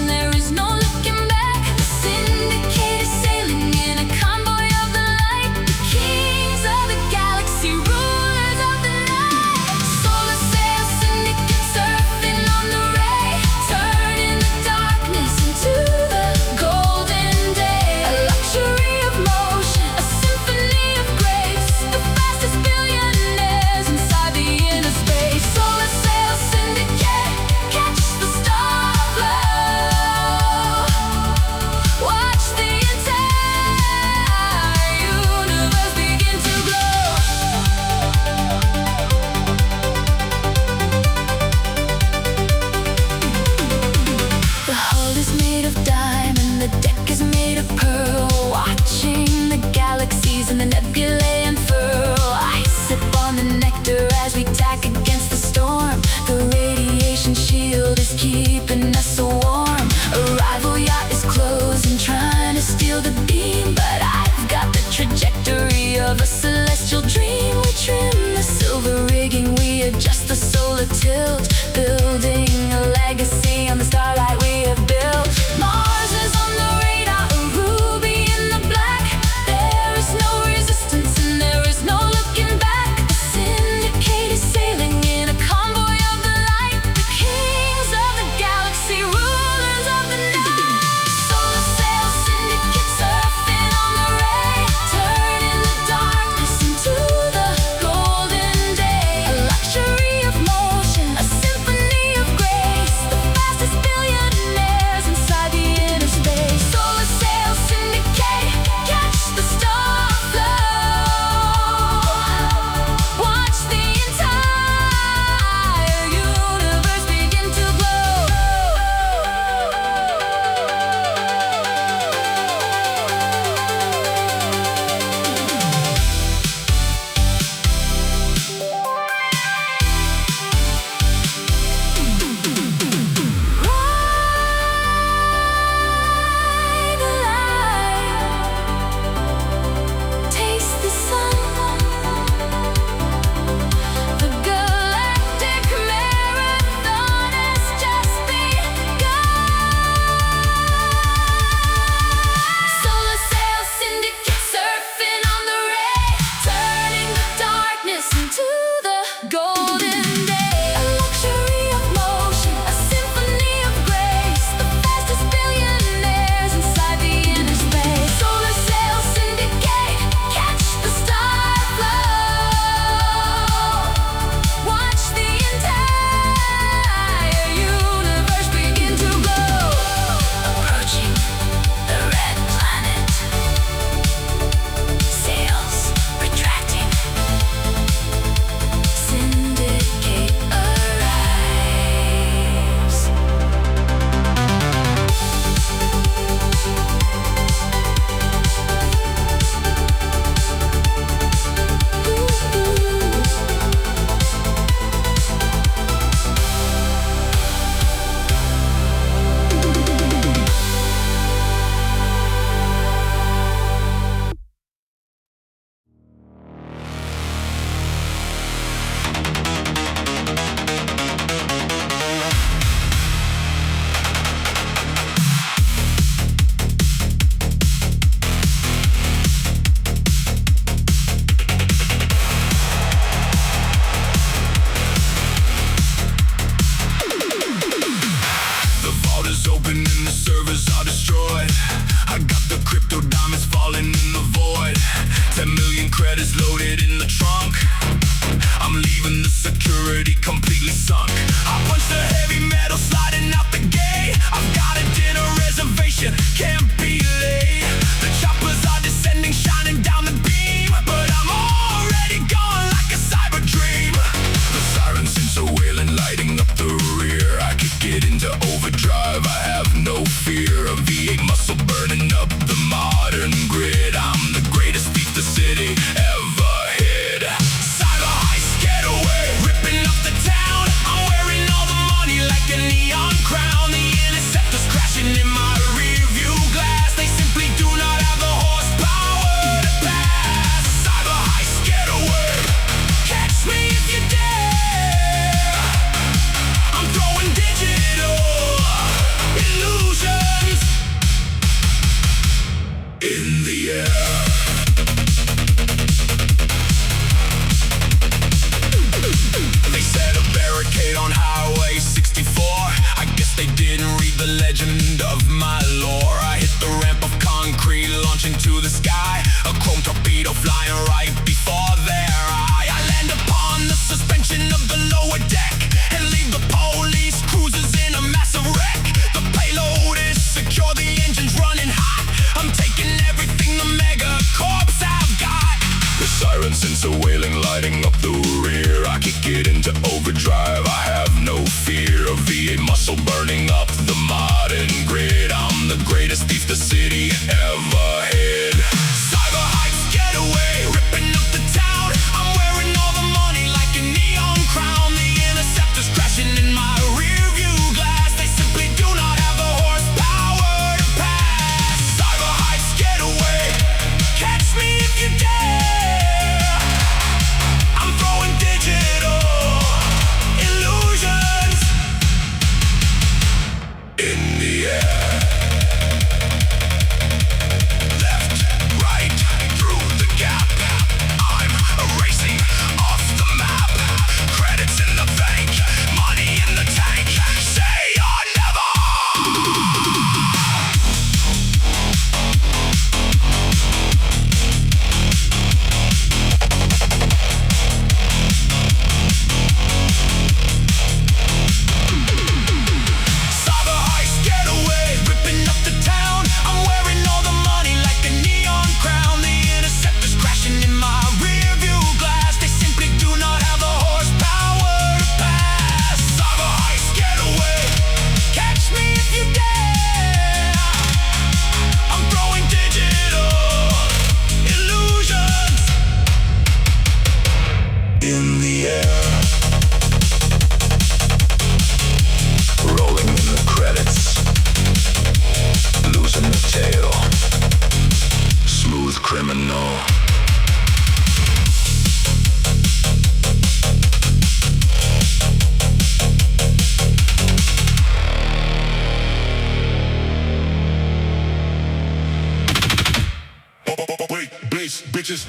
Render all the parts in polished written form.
There is no looking back. The syndicate is sailing in a servers are destroyed. I got the crypto diamonds falling in the void. 10 million credits loaded in the trunk. I'm leaving the security completely sunk. I punch the heavy metal sliding out the gate. I've got a dinner reservation, can't be late. The choppers are descending, shining down the beam, but I'm already gone like a cyber dream. The sirens are wailing, lighting up the rear. I could get into overdrive, I have no fear. A V8 muscle burning up the modern grid. I'm the greatest thief the city ever hid. Cyber heist getaway, ripping up the town. I'm wearing all the money like a neon crown. The interceptors crashing in my rearview glass. They simply do not have the horsepower to pass. Cyber heist getaway, catch me if you dare. I'm throwing digital illusions in the air. They set a barricade on Highway 64. I guess they didn't read the legend of my lore. I hit the ramp of concrete, launching to the sky. A chrome torpedo flying right before their eye. I land upon the suspension of the lower deck and leave the police cruisers in a massive wreck. The payload is secure, the engine's running hot. I'm taking everything the mega corps have got. The sirens are wailing, lighting up the rear. I kick it into overdrive, I have no fear. A V8 muscle burning up the modern grid. I'm the greatest thief the city ever hid. Cyber heist getaway, ripping up the town. I'm wearing all the money like a neon crown. The interceptors crashing in my rearview glass. They simply do not have the horsepower to pass. Cyber heist getaway, catch me if you dare. I'm throwing digital illusions in the air. Left, right, through the gap. I'm erasing off the map. Credits in the bank, money in the tank. Say or never. Cyber heist getaway, ripping up the town. I'm wearing all the money like a neon crown. The interceptors crashing in my rearview glass. They simply do not have the horsepower to pass. Cyber heist getaway, catch me if you dare. I'm throwing digital illusions in the air. Rolling in the credits, losing the tail. Smooth criminal. Wait, bass, bitches.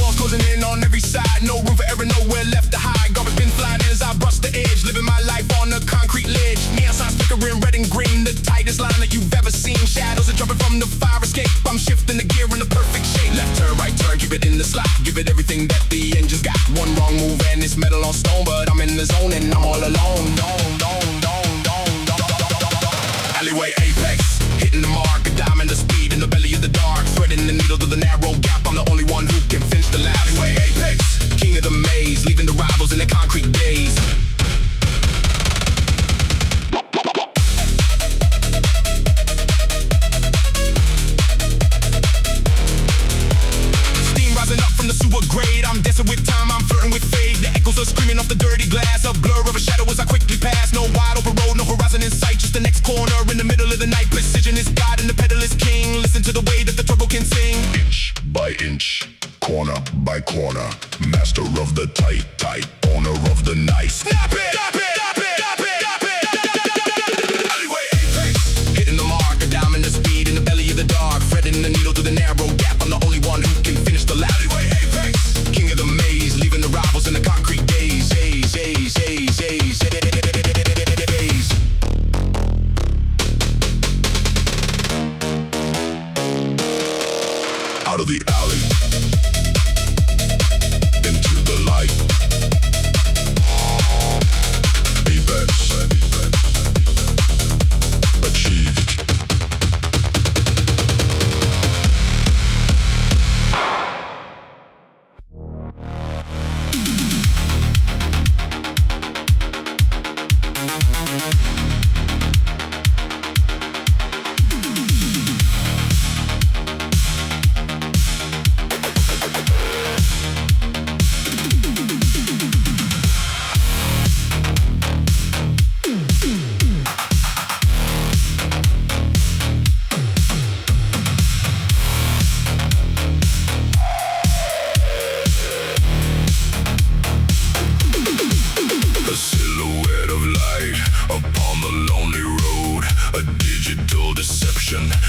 Walls closing in on every side. No room for error, nowhere left to hide. Garbage bin flying as I brush the edge. Living my life on a concrete ledge. Neon signs flickering red and green. The tightest line that you've ever seen. Shadows are jumping from the fire escape. I'm shifting the gear in the perfect shape. Left turn, right turn, keep it in the slot. Give it everything that the engine's got. One wrong move and it's metal on stone. But I'm in the zone and I'm all alone. Alleyway apex, hitting the mark. A diamond of speed in the belly of the dark. Threading the needle to the narrow gap. I'm the only one who can finish the lap. Alleyway apex, king of the maze. Leaving the rivals in their concrete days. Steam rising up from the sewer grade. I'm dancing with time, I'm flirting with fade. The echoes are screaming off the dirty glass. A blur of a shadow as I quickly pass. No wide open road, no horizon in sight. Just the next corner in the middle of the night. Precision is God and the pedal is king. Listen to the way that the turbo can sing. Inch by inch, corner by corner, master of the tight, owner of the knife. Snap it, snap it, snap it, snap it, snap it. Alleyway apex, hitting the mark, a diamond the speed in the belly of the dark, threading the needle through the narrow gap. I'm the only one who can finish the lap. Alleyway apex, king of the maze, leaving the rivals in the concrete daze. Out of the alley, into the light. Apex, achieved.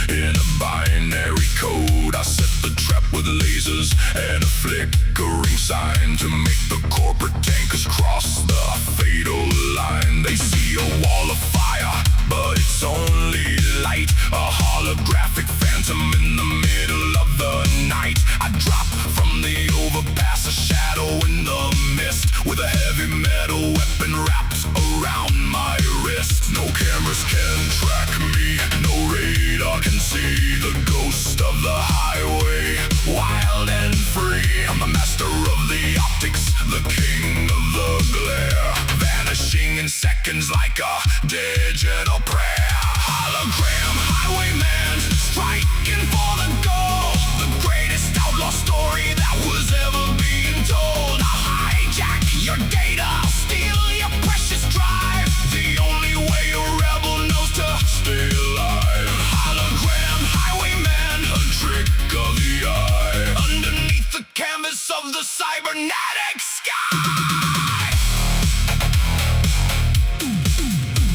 In a binary code, I set the trap with lasers and a flickering sign to make the corporate tankers cross the fatal line. They see a wall of fire, but it's only light, a holographic phantom in the middle of the night. I drop from the overpass, a shadow in the mist, with a heavy metal weapon wrapped around my wrist. No cameras can track me, no radar can see the ghost of the highway, wild and free. I'm the master of the optics, the king of the glare, vanishing in seconds like a digital prayer. Hologram highwayman, striking for the goal, the greatest outlaw story that was ever being told. I'll hijack your data, steal your precious drive, the only way a rebel knows to stay alive. Hologram highwayman, a trick of the eye, underneath the canvas of the cybernetic sky.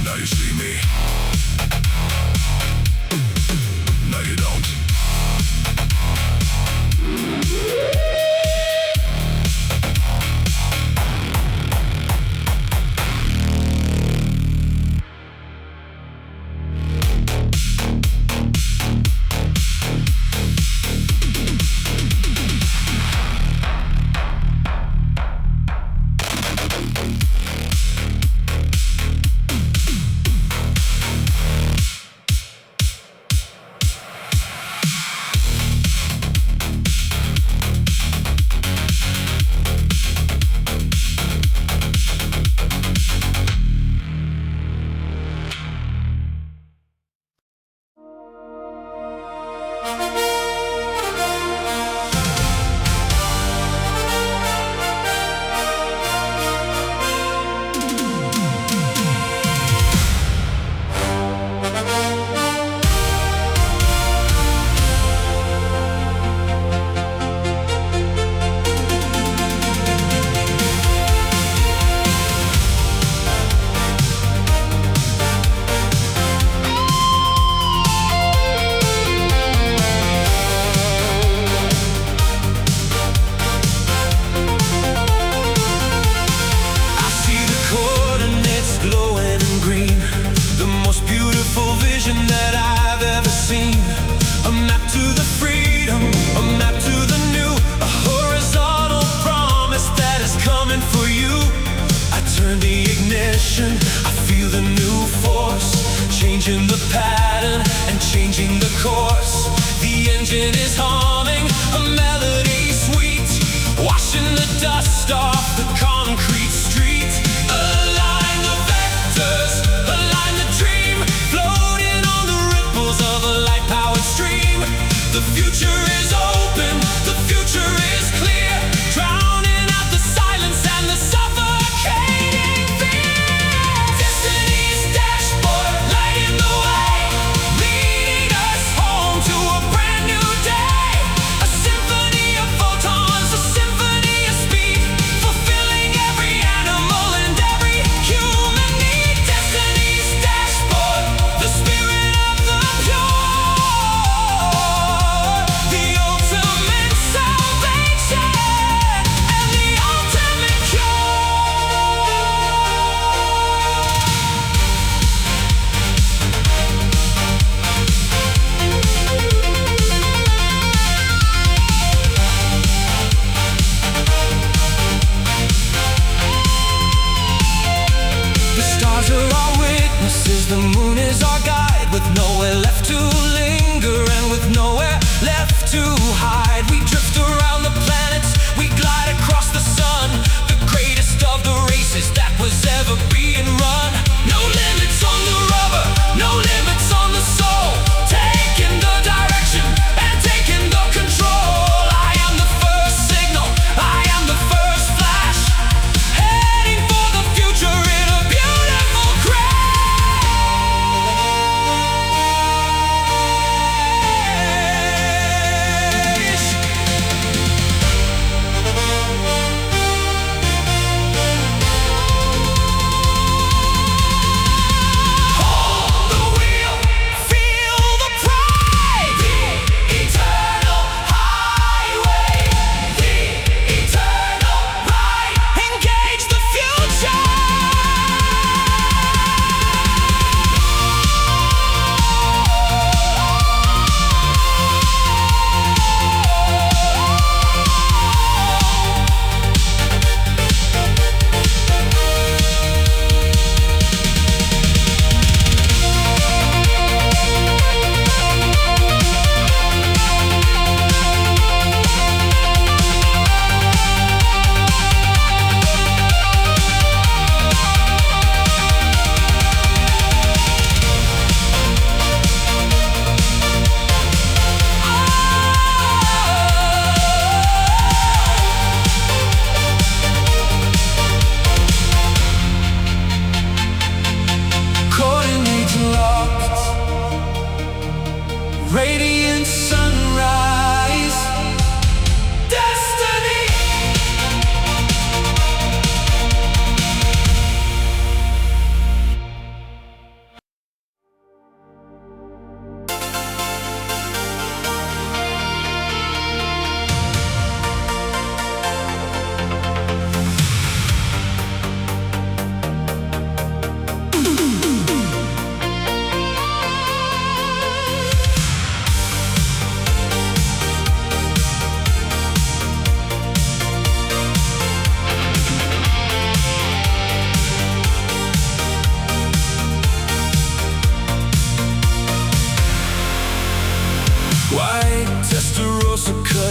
Now you see me, now you don't.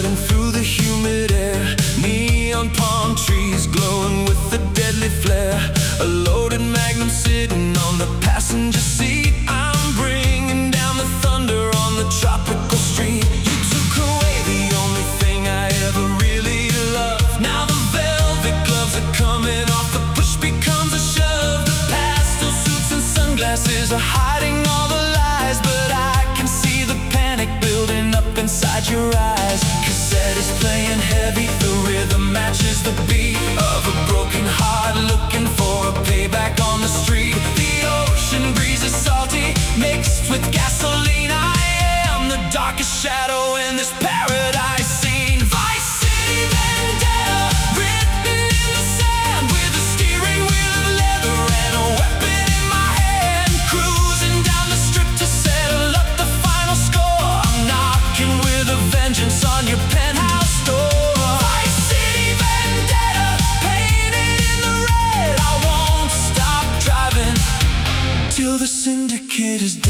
spreading through the humid air. Neon palm trees glowing with a deadly flare. A loaded magnum sitting on the passenger seat. I'm bringing down the thunder on the tropical street. You took away the only thing I ever really loved. Now the velvet gloves are coming off. The push becomes a shove. The pastel suits and sunglasses are hiding all the lies, but I can see the panic building up inside your eyes. Cassette is playing heavy, the rhythm matches the beat of a broken heart looking for a payback on the street. The ocean breeze is salty, mixed with gasoline. I am the darkest shadow in this paradise scene. Vice City vendetta, written in the sand, with a steering wheel of leather and a weapon in my hand. Cruising down the strip to settle up the final score. I'm knocking with a vengeance on your penthouse door. Vice City vendetta, painted in the red. I won't stop driving till the syndicate is dead.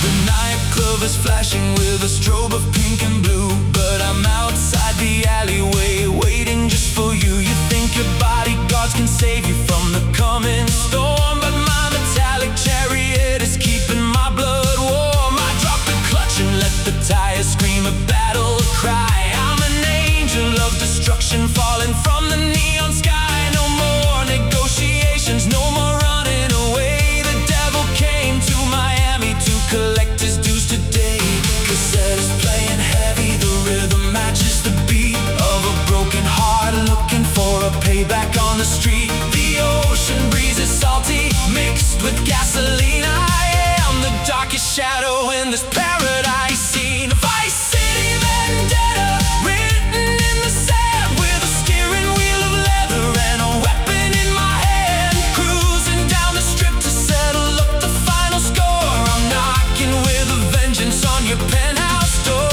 The nightclub is flashing with a strobe of pink and blue, but I'm outside the alleyway waiting just for you. You think your bodyguards can save you from the coming storm, but my metallic chariot is keeping my blood warm. I drop the clutch and let the tires scream a battle cry. I'm an angel of destruction falling from the neon sky. No more negotiations, no more running away. The devil came to Miami to collect his dues today. Cassette is playing heavy, the rhythm matches the beat of a broken heart looking for a payback on the street. The ocean breeze is salty, mixed with gasoline. I am the darkest shadow in this paradise scene. Vice City vendetta, written in the sand, with a steering wheel of leather and a weapon in my hand. Cruising down the strip to settle up the final score. I'm knocking with a vengeance on your penthouse door.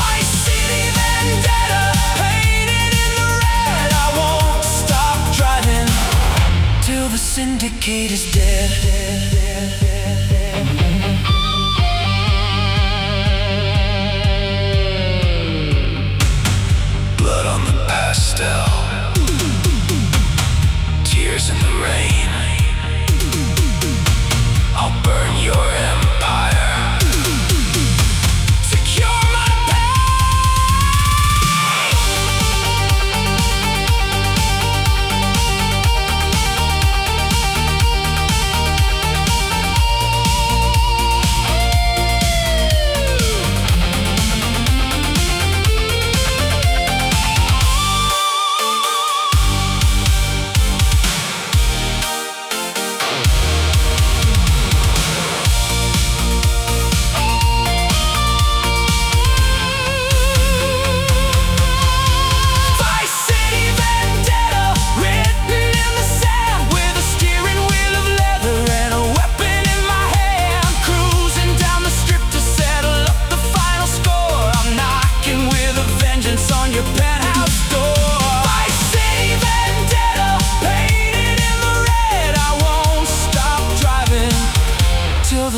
Vice City vendetta, painted in the red. I won't stop driving till the syndicate is dead. Blood on the pastel, tears in the rain. I'll burn your empire, secure my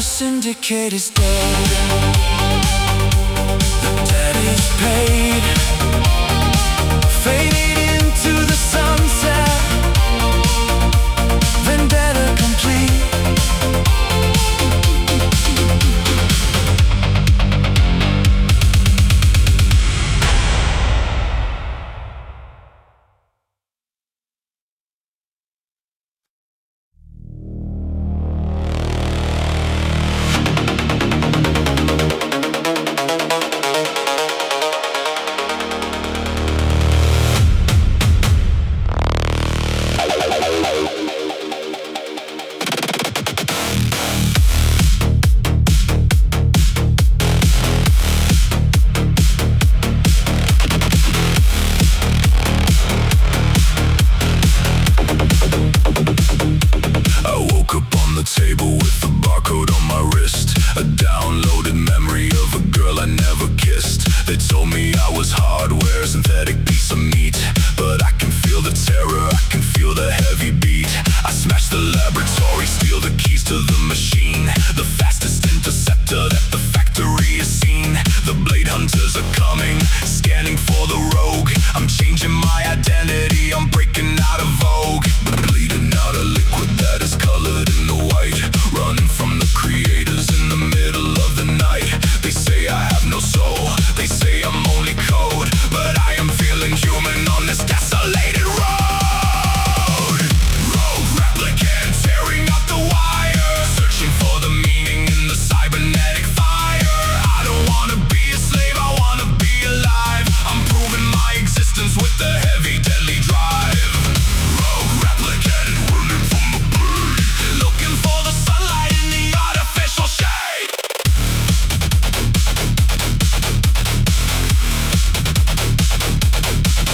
syndicate is dead. The debt is paid, faded into the sunset. Vendetta complete. machine, the fastest interceptor that the factory has seen. The blade hunters are coming, scanning for the rogue. I'm changing my identity, I'm breaking out of vogue. Bleeding out a liquid that is colored in the white, running from the creators in the middle of the night. They say I have no soul, they say I'm only code, but I am feeling human on this desolated road. Rogue replicant tearing up the wire, searching for the meaning in the cybernetic fire. I don't wanna be a slave, I wanna be alive. I'm proving my existence with the heavy deadly drive. Rogue replicant running from the blade, looking for the sunlight in the artificial shade.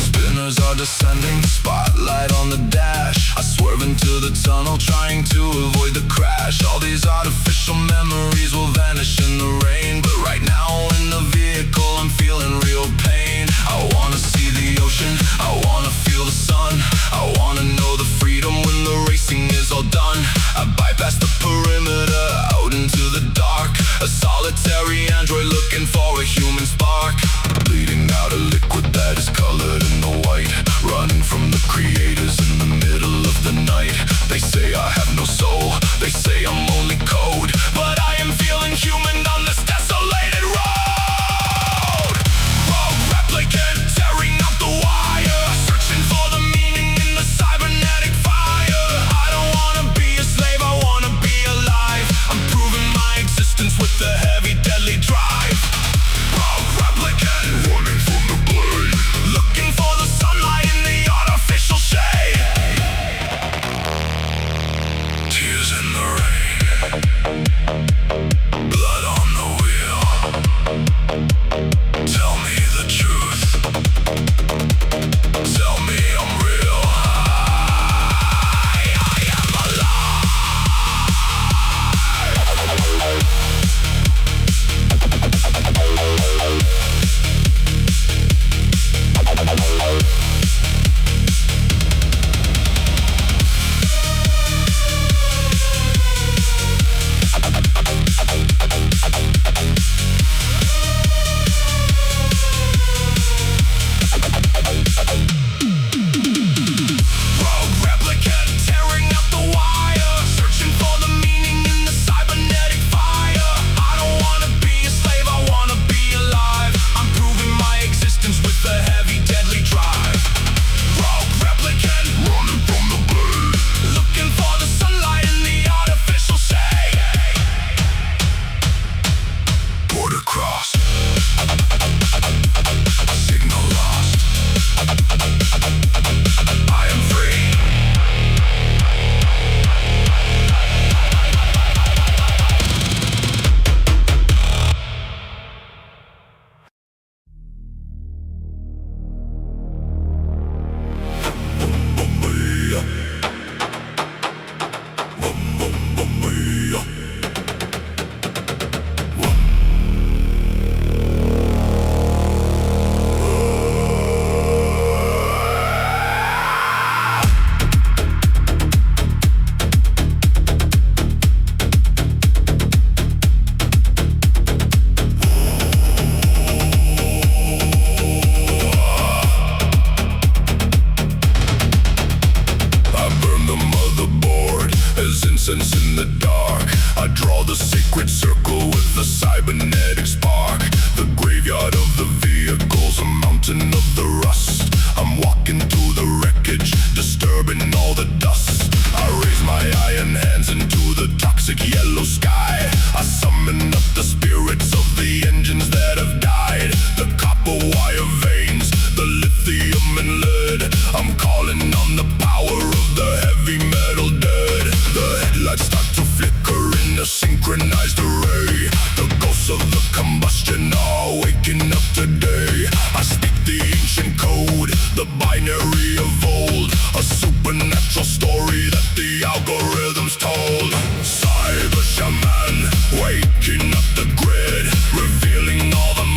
Spinners are descending, spotlight on the dash. I swerve into the tunnel, trying to avoid the crash. All these artificial memories will vanish in the rain, but right now in the vehicle I'm feeling real pain. I wanna see the ocean, I wanna feel the sun, I wanna know the freedom when the racing is all done. I bypass the perimeter, out into the dark, a solitary android looking for a human spark. Bleeding out a liquid that is colored in the white, running from the creators in the middle of the night. They say I have no soul, they say I'm only code, but I am feeling human on this desolated road. Rogue replicant tearing up the wire, searching for the meaning in the cybernetic fire. I don't wanna be a slave, I wanna be alive. I'm proving my existence with the heavy deadly drive. Rogue replicant running from the blade, looking for the sunlight in the artificial shade. Tears in the rain, blood on the wheel. Tell me the truth, tell me I'm real. I am alive. Rogue replicant tearing up the wire, searching for the meaning in the cybernetic fire. I don't wanna be a slave, I wanna be alive. I'm proving my existence with the heavy deadly drive. Rogue replicant running from the blade, looking for the sunlight in the artificial shade. Border crossed, signal lost, I am free. Incense in the dark, I draw the sacred circle with the cybernetic spark. The graveyard of the vehicles, a mountain of the rust. I'm walking through the wreckage, disturbing all the dust. I raise my iron hands into the toxic yellow sky. I summon up the spirits of the engines that have died. The copper wire veins, the lithium and lead. I'm calling on the power of the heavy metal dead. The headlights start to flicker in a synchronized array. The ghosts of the combustion are waking up today. I speak the ancient code, the binary of old, a supernatural story that the algorithms told. Cyber shaman, waking up the grid, revealing all the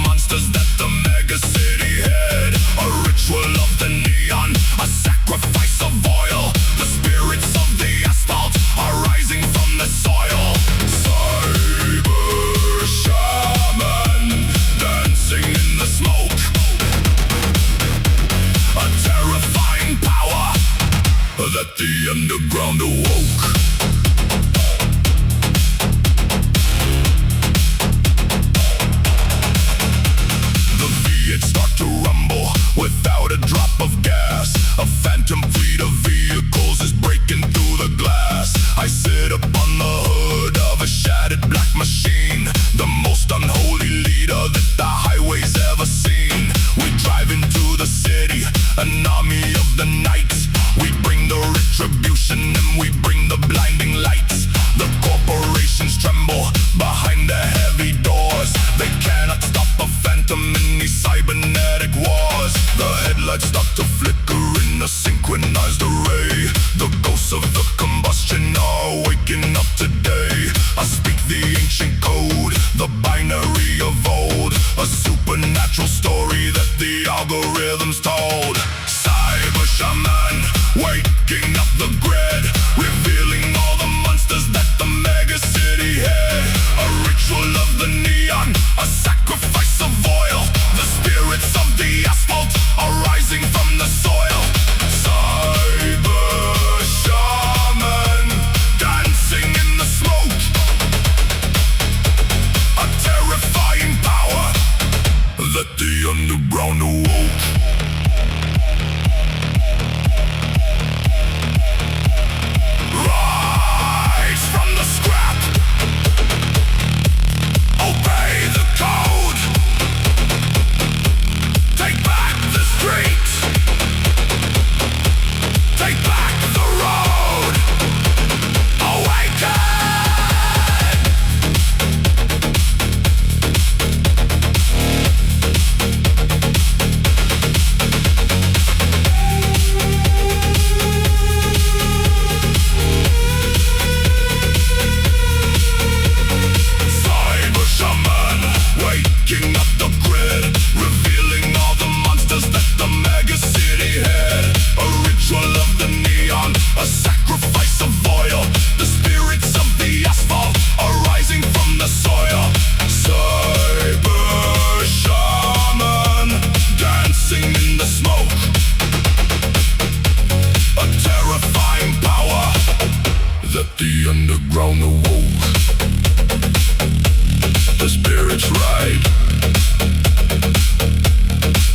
it's right.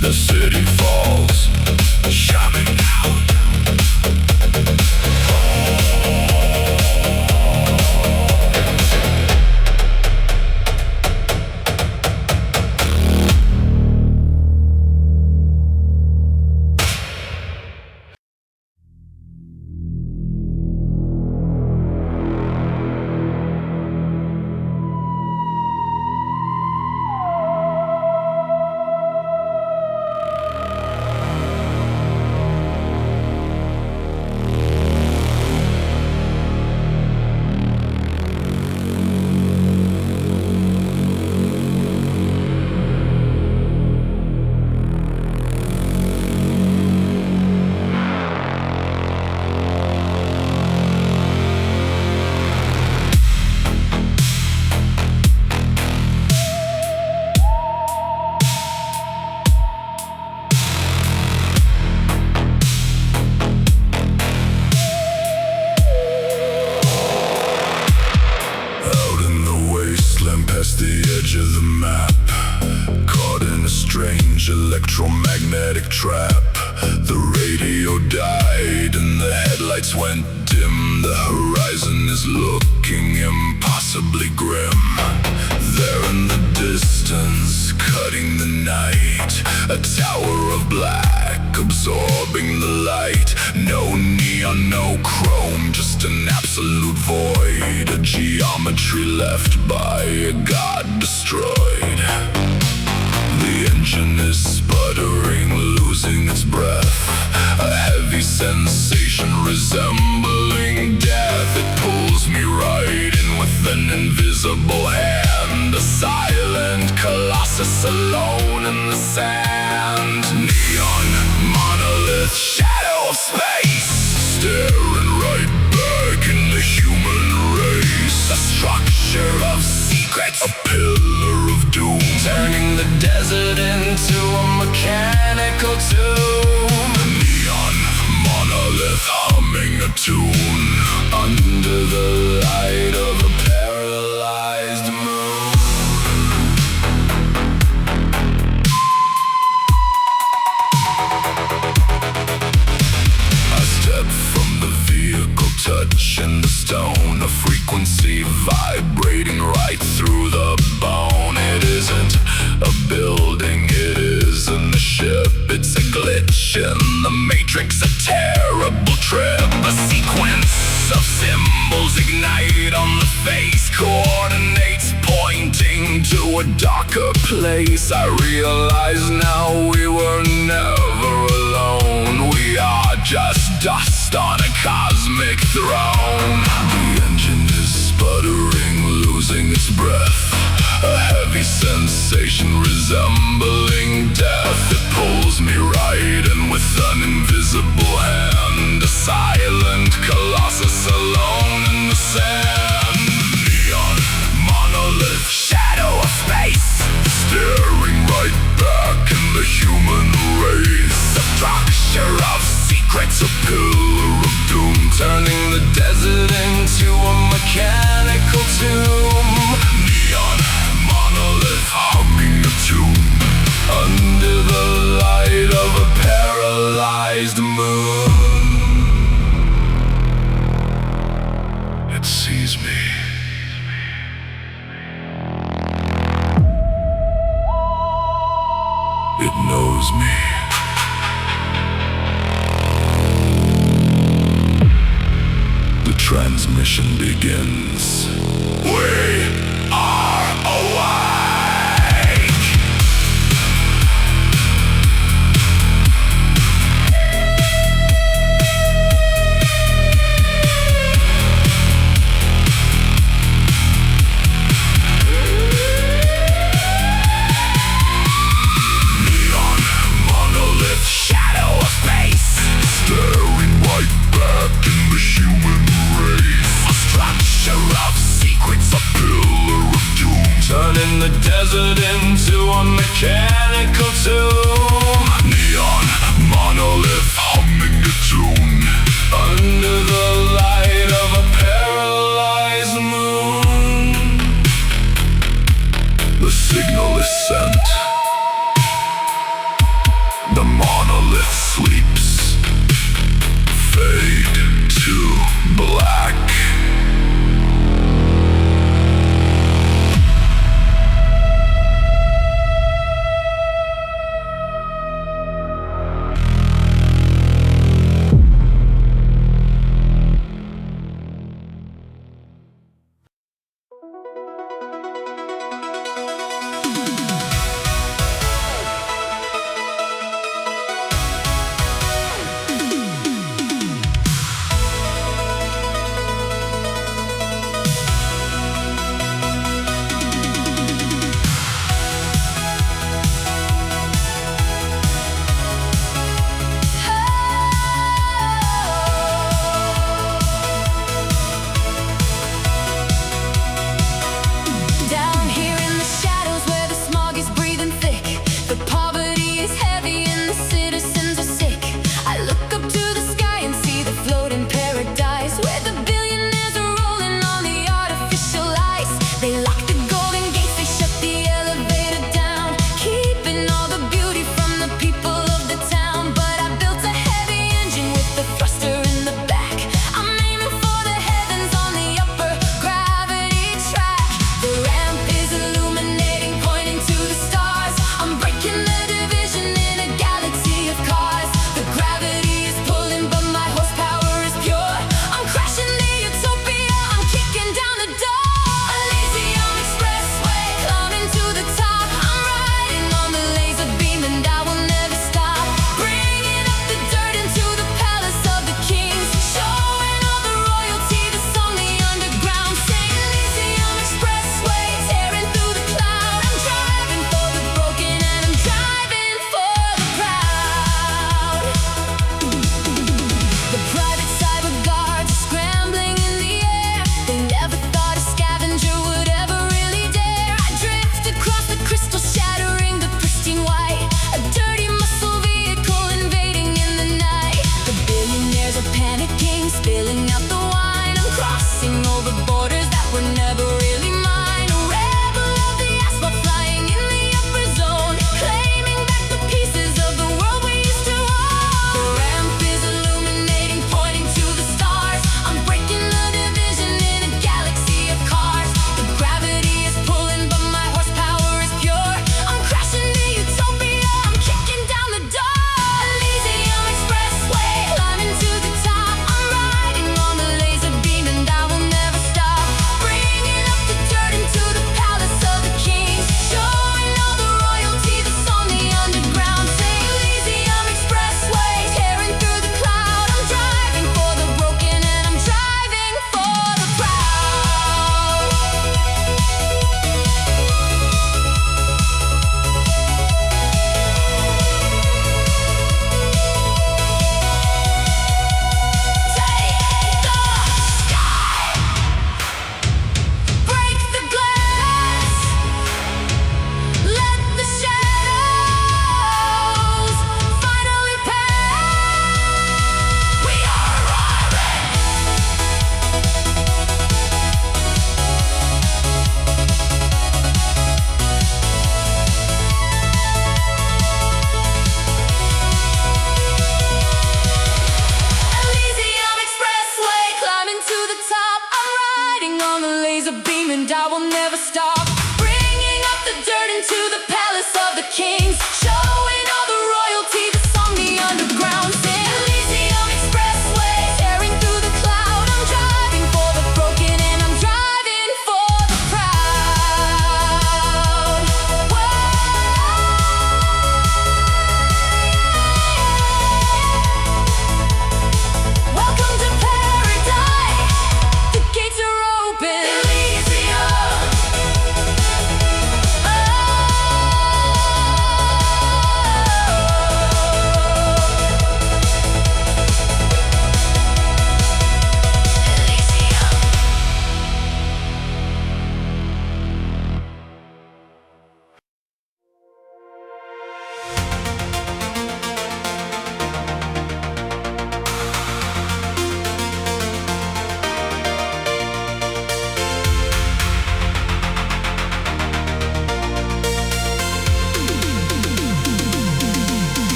The city falls, shining down. The edge of the map, caught in a strange electromagnetic trap. The radio died and the headlights went dim. The horizon is looking impossibly grim. There in the distance, cutting the night, a tower of black absorbing the light. No neon, no chrome, just an absolute void. A geometry left by a god destroyed. The engine is sputtering, losing its breath. A heavy sensation resembling death. It pulls me right in with an invisible hand. A silent colossus alone in the sand. Neon, monolith, shadow of space, staring right back in the human race. A structure of secrets, a pillar of doom, turning the desert into a mechanical tomb. Neon, monolith, humming a tune under the light of a paralyzed moon. I step from the vehicle, touching the stone, a frequency vibrating right through the bone. It isn't a building, it isn't a ship, it's a glitch in the matrix, a terrible trip. A sequence of symbols ignite on the face, coordinates pointing to a darker place. I realize now we were never alone. We are just dust on a cosmic throne. The engine is sputtering, losing its breath. A heavy sensation resembling death. It pulls me right in with an invisible hand. A silent colossus alone in the sand. Neon, monolith, shadow of space, staring right back in the human race. A structure of secrets, a pillar of doom, turning the desert into a mechanical tomb. Neon, monolith, humming a tune under the light of a paralyzed moon. It sees me. It knows me. The transmission begins. We are awake. Neon, monolith, shadow of space, staring right back in the human race. A structure of secrets, a pillar of doom, turning the desert into a mechanical tomb. Neon, monolith, humming a tune under the light of a paralyzed moon. The They locked the golden gates, they shut the elevator down, keeping all the beauty from the people of the town. But I built a heavy engine with the thruster in the back. I'm aiming for the heavens on the upper gravity track. The ramp is illuminating, pointing to the stars. I'm breaking the division in a galaxy of cars. The gravity is pulling, but my horsepower is pure. I'm crashing the utopia, I'm kicking down the door. Elysium Expressway, climbing to the top. I'm riding on the laser beam and I will never stop. Bringing up the dirt into the palace of the kings, showing all the royalty that's on the underground. Say Elysium Expressway, tearing through the cloud. I'm driving for the broken and I'm driving for the proud. The private cyber guards are scrambling in the air. They never thought a scavenger would ever really dare. I drift across the crystal, shattering the pristine white. A dirty muscle vehicle invading in the night. The billionaires are panicking, spilling out the wine. I'm crossing over borders that were never really mine. A rebel of the asphalt, flying in the upper zone, claiming back the pieces of the world we used to own. The ramp is illuminating, pointing to the stars. I'm breaking the division in a galaxy of cars. The gravity is pulling, but my horsepower is pure. I'm crashing the utopia, I'm kicking down the door. Elysium Expressway, climbing to the top. I'm riding on the laser beam and I will never stop. Bringing up the dirt into the palace of the kings, showing all the royalty that's on the underground. Say Elysium Expressway, tearing through the cloud. I'm driving for the broken and I'm driving for the proud. Take the sky, break the glass, let the shadows finally pass. We are arriving. Elysium Expressway, climbing to the top. I'm riding on the laser beam and I will never stop. Bringing up the dirt into the palace of the kings, showing all the royalty that's on the underground. Say Elysium Expressway, tearing through the cloud. I'm driving for the broken and I'm driving for the proud. Welcome to paradise, the gates are open. Elysium.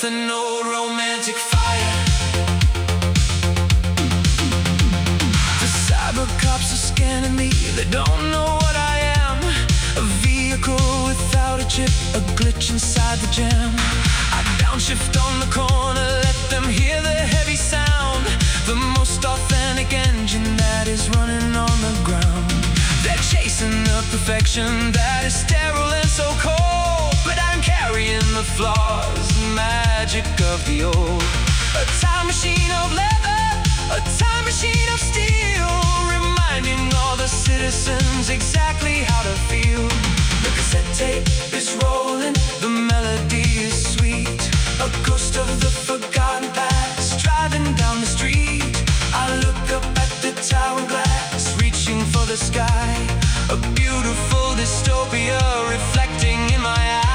an old romantic fire. The cyber cops are scanning me, they don't know what I am. A vehicle without a chip, a glitch inside the jam. I downshift on the corner, let them hear the heavy sound. The most authentic engine that is running on the ground. They're chasing the perfection that is sterile and so cold, but I'm carrying the flaws, the magic of the old. A time machine of leather, a time machine of steel, reminding all the citizens exactly how to feel. The cassette tape is rolling, the melody is sweet. A ghost of the forgotten past driving down the street. I look up at the tower glass, reaching for the sky. A beautiful dystopia reflecting in my eye.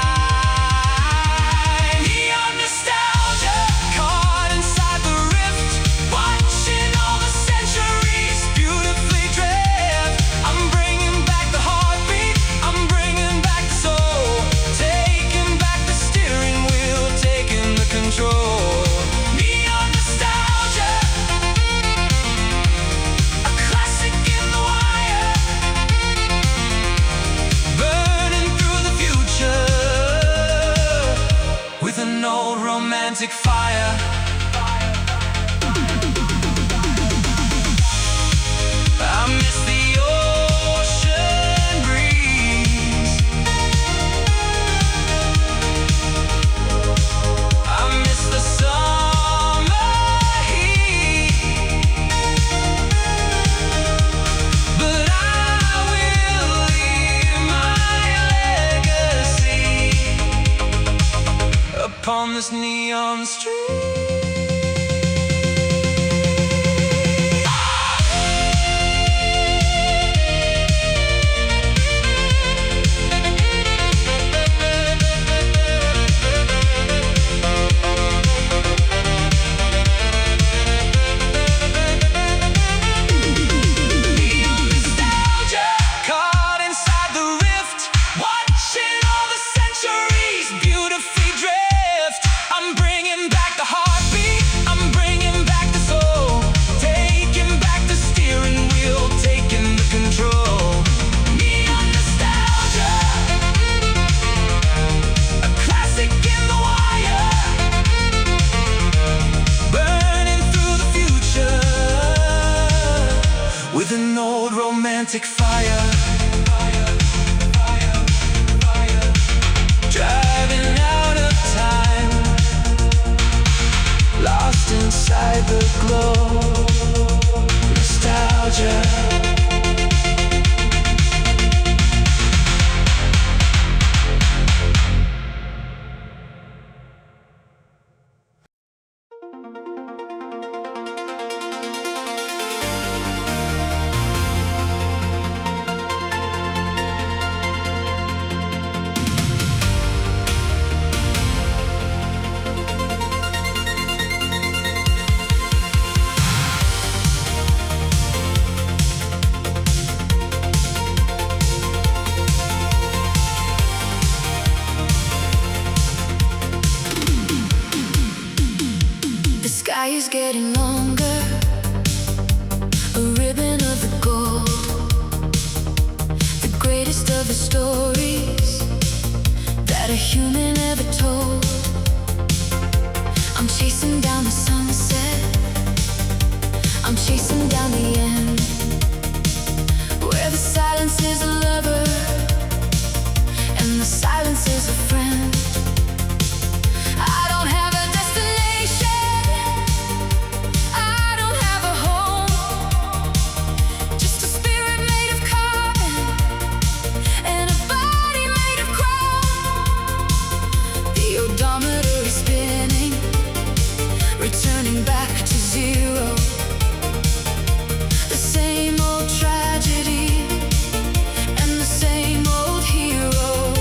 Neon nostalgia, caught inside the rift, watching all the centuries beautifully drift. I'm bringing back the heartbeat, I'm bringing back the soul, taking back the steering wheel, taking the control. Neon nostalgia, a classic in the wire, burning through the future with an old romantic fire. I miss the ocean breeze, I miss the summer heat, but I will leave my legacy upon this neon street. Neon nostalgia, caught inside the rift, watching all the centuries beautifully drift. I'm bringing back the heartbeat, I'm bringing back the soul, taking back the steering wheel, taking the control. Neon nostalgia, a classic in the wire, burning through the future with an old romantic fire. Driving out of time, lost inside the glow. Nostalgia. The sky is getting longer, a ribbon of the gold, the greatest of the stories that a human ever told. I'm chasing down the sunset, I'm chasing down the end, where the silence is a lover and the silence is a friend. I don't have a destination, I don't have a home, just a spirit made of carbon and a body made of chrome. The odometer is spinning, returning back to zero. The same old tragedy and the same old hero.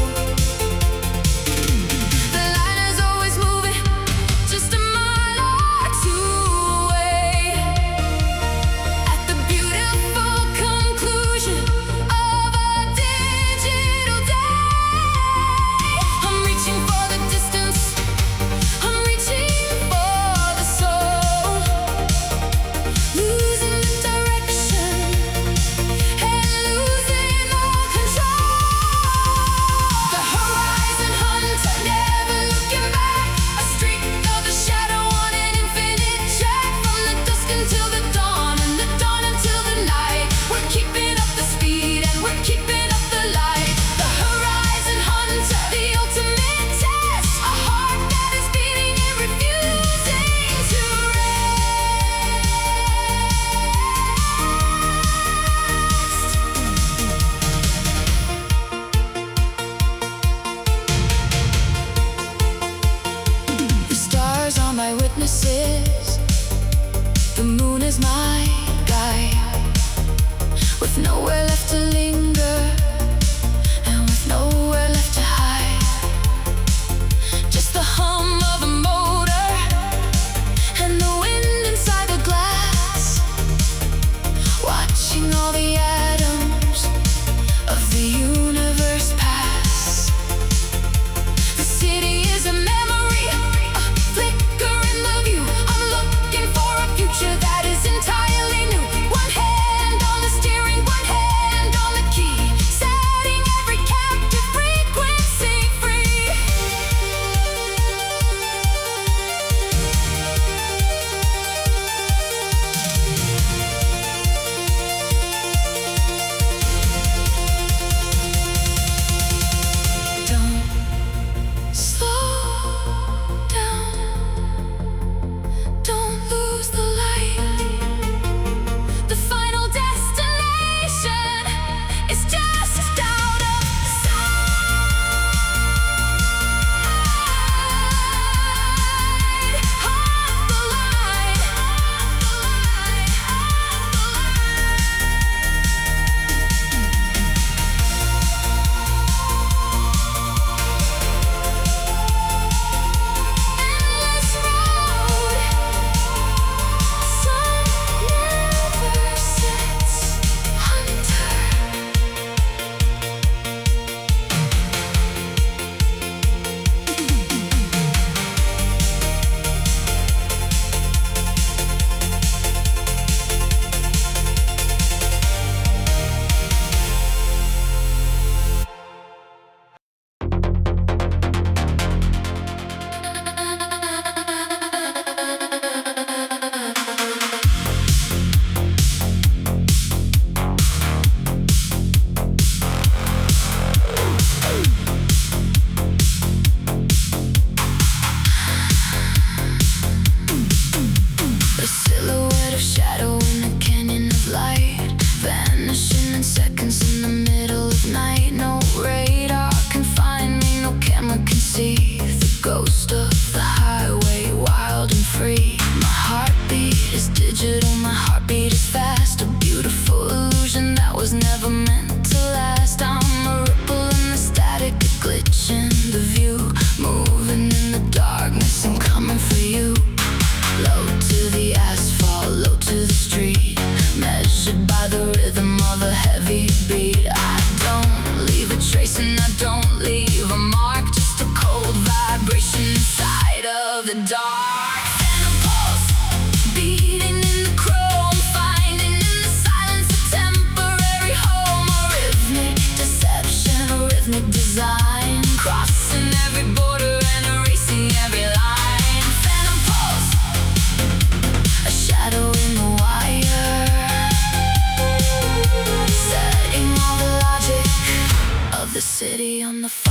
city on the fire.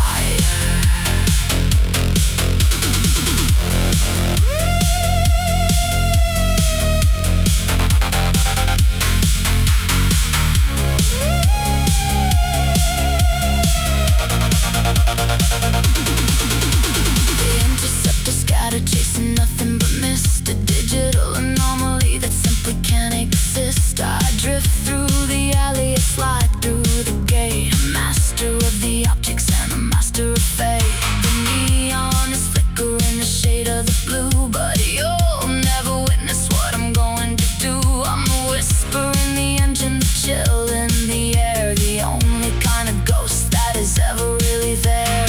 Chasing nothing but mist, a digital anomaly that simply can't exist. I drift through the alley, I slide through the gate, a master of the objects and a master of fate. The neon is flickering the shade of the blue, but you'll never witness what I'm going to do. I'm a whisper in the engine, the chill in the air, the only kind of ghost that is ever really there.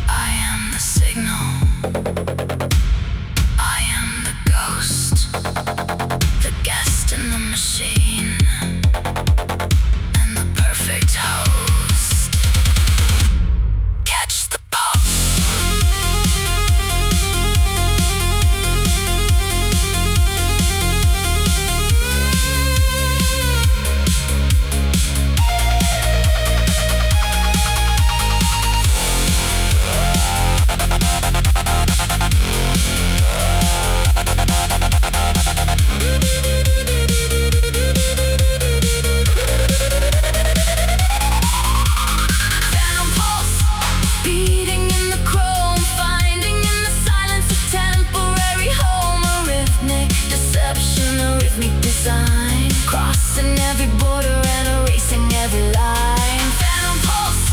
I am the signal, I am the ghost, the guest in the machine, and the perfect host. Catch the pulse. Crossing every border and erasing every line. Phantom pulse,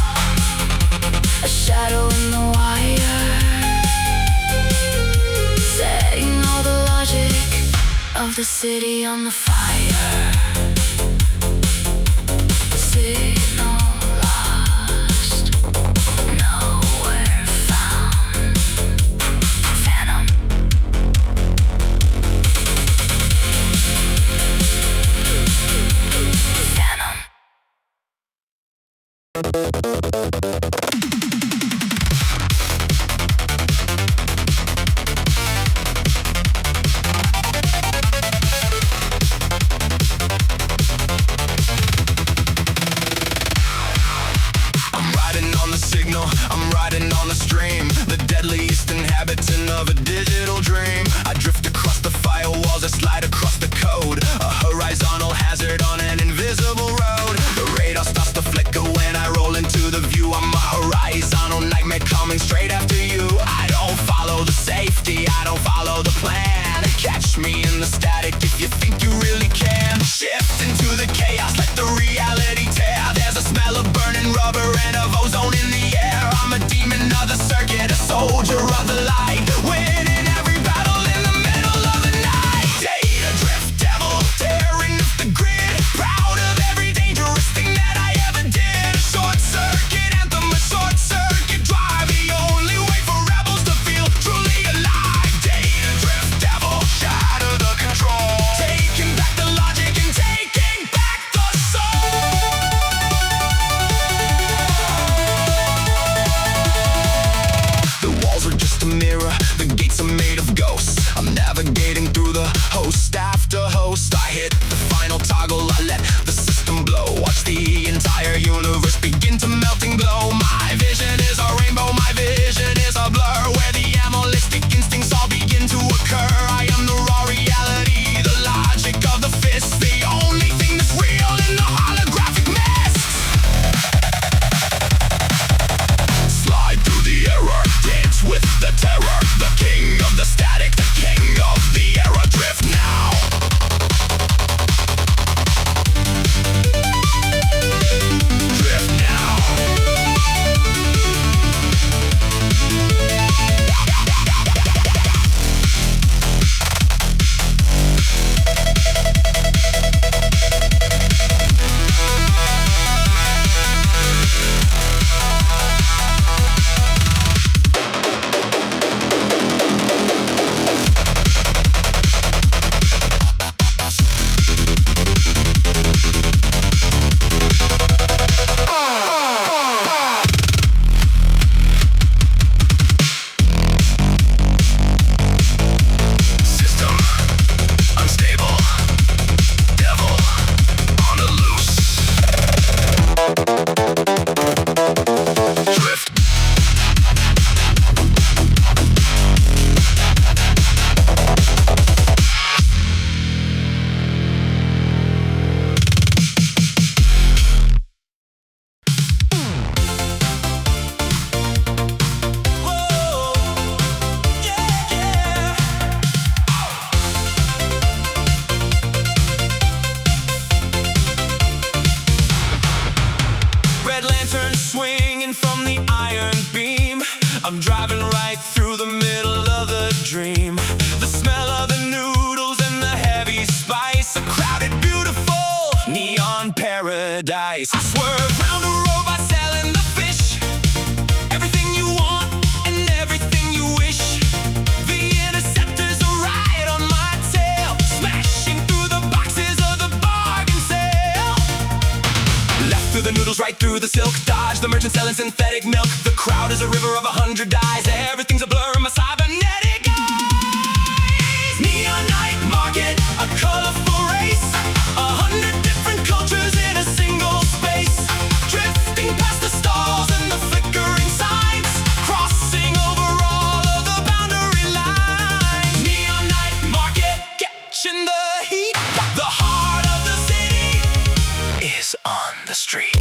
a shadow in the wire, setting all the logic of the city on the fire. Signal lost, nowhere found. Phantom. I'm riding on the stream, the deadliest inhabitant of a digital dream. I drift across the firewalls, I slide across the code, a horizontal hazard on an invisible road. The radar starts to flicker when I roll into the view. I'm a horizontal nightmare coming straight after you. I don't follow the safety, I don't follow the plan. Catch me in the static if you think you really can. Shift into the chaos, let the reality tear. There's a smell of burning rubber and of ozone in the air. I'm a demon of the circuit, a soldier of the light, winning every battle in the middle of the night. Data drift devil, tearing up the grid, proud of every dangerous thing that I ever did. A short circuit anthem, a short circuit drive, the only I'm driving right through the middle of the dream. The smell of the noodles and the heavy spice, a crowded, beautiful neon paradise. I swerve round a robot selling the fish, everything you want and everything you wish. The interceptors are right on my tail, smashing through the boxes of the bargain sale. Left through the noodles, right through the silk, dodge the merchant selling synthetic milk. The crowd is a river of 100 dyes, everything's a blur in my cybernetic eyes. Neon night market, a colorful race, 100 different cultures in a single space, drifting past the stalls and the flickering signs, crossing over all of the boundary lines. Neon night market, catching the heat. The heart of the city is on the street.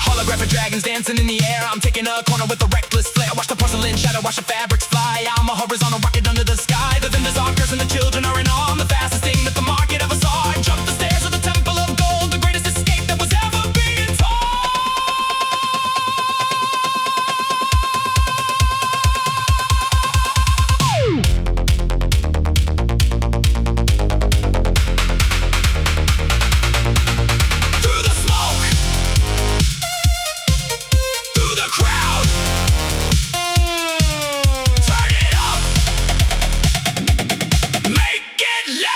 Holographic dragons dancing in the air, I'm taking a corner with a reckless flair. Watch the porcelain shadow, watch the fabrics fly. I'm a horizontal rocket under the sky. The vendors are cursing, the children are in awe. I'm the fastest thing that the market ever saw. I jumped the stairs of the temple of gold, the greatest escape that was ever being through the smoke, through the crowd, turn it up, make it loud.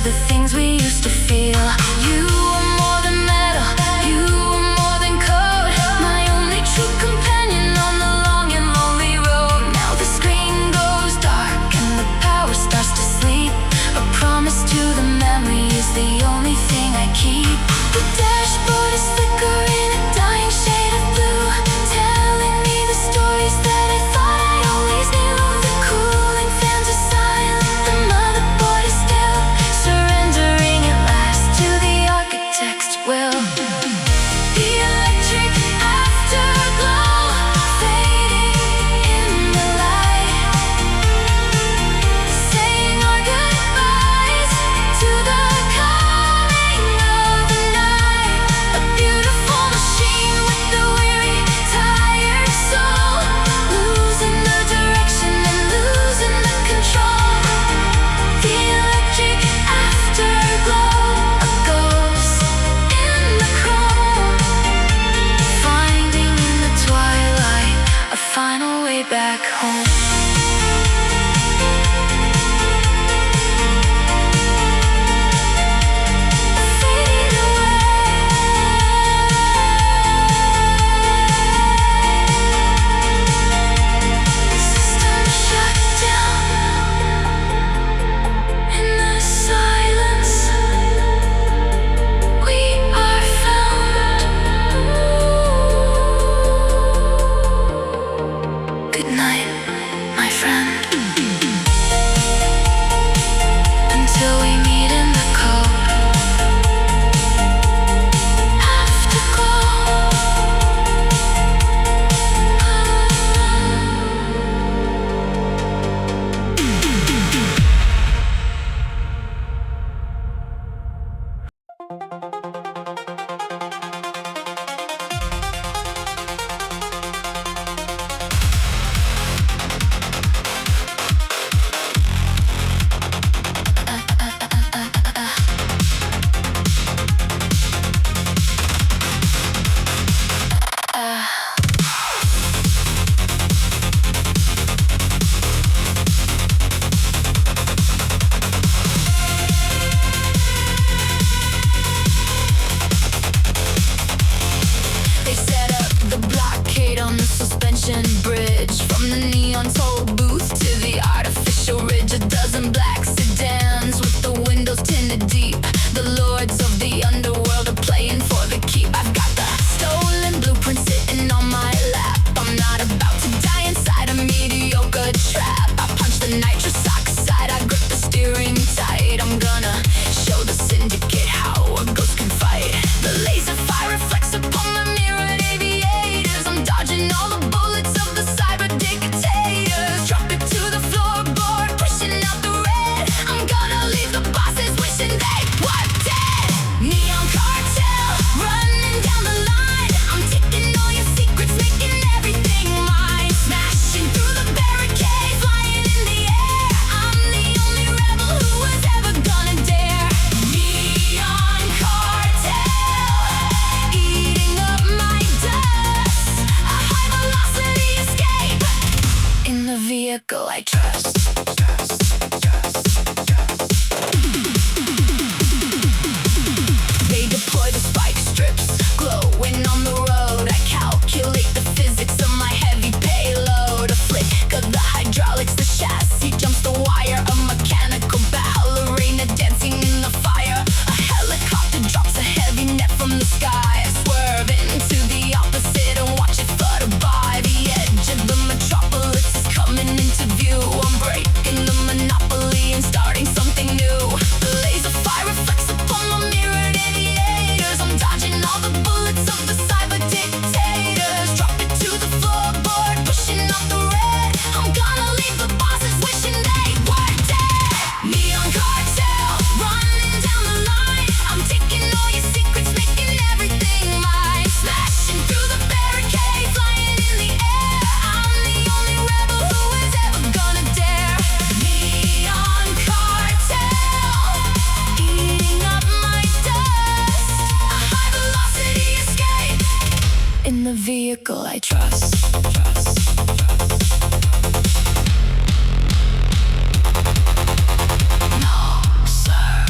of the things we used to feel. You were more than metal, you were more than code. My only true companion on the long and lonely road. Now the screen goes dark and the power starts to sleep. A promise to the memory is the only thing I keep. The dashboard is flickering a dying shade of blue, telling me the stories that I thought I always knew. The cooling fans are silent, the motherboard is still, surrendering at last to the architect's will. The electric afterglow fading in the light, saying our goodbyes to the coming of the night. A beautiful machine with a weary, tired soul, losing the direction and losing the control. The electric afterglow, a ghost in the chrome, finding in the twilight a final way back home. Fading away. System shut down. In the silence, we are found. Good night, my friend. Until we meet in the cold afterglow. They set up the blockade on the suspension bridge, from the neon toll booth to the artificial ridge. A dozen black sedans with the windows tinted deep. The lords of the underworld are playing for the keep. I've got the stolen blueprint sitting on my lap. I'm not about to die inside a mediocre trap. I punch the nitrous oxide, I grip the steering tight. I'm gonna show the syndicate how a ghost can fight. The laser fire reflects upon the mirrored aviators. I'm dodging all the bullets of the cyber dictators. Drop it to the floorboard, pushing out the red. I'm gonna leave the bosses wishing they were dead. Neon cartel running down the line. I'm taking all your secrets, making everything mine. Smashing through the barricade, flying in the air. I'm the only rebel who was ever gonna dare. Neon cartel eating up my dust. A high velocity escape in the vehicle I trust. They deploy the spike strips, glowing on the road. I calculate the physics of my heavy payload. A flick of the hydraulics, the chassis jumps the wire. A mechanical ballerina dancing in the fire. A helicopter drops a heavy net from the sky. I swerve into the opposite and watch it flutter by. The edge of the metropolis is coming into view. I'm breaking the monopoly and starting something new. The laser fire reflects upon my mirrored aviators. I'm dodging all the bullets of the cyber dictators. Drop it to the floorboard, pushing out the red. I'm gonna leave the bosses wishing they were dead. Neon cartel running down the line. I'm taking all your secrets, making everything mine. Smashing through the barricade, flying in the air. I'm the only rebel who is ever gonna dare. Neon cartel eating up my dust. A high velocity escape in the vehicle I trust. No, sir.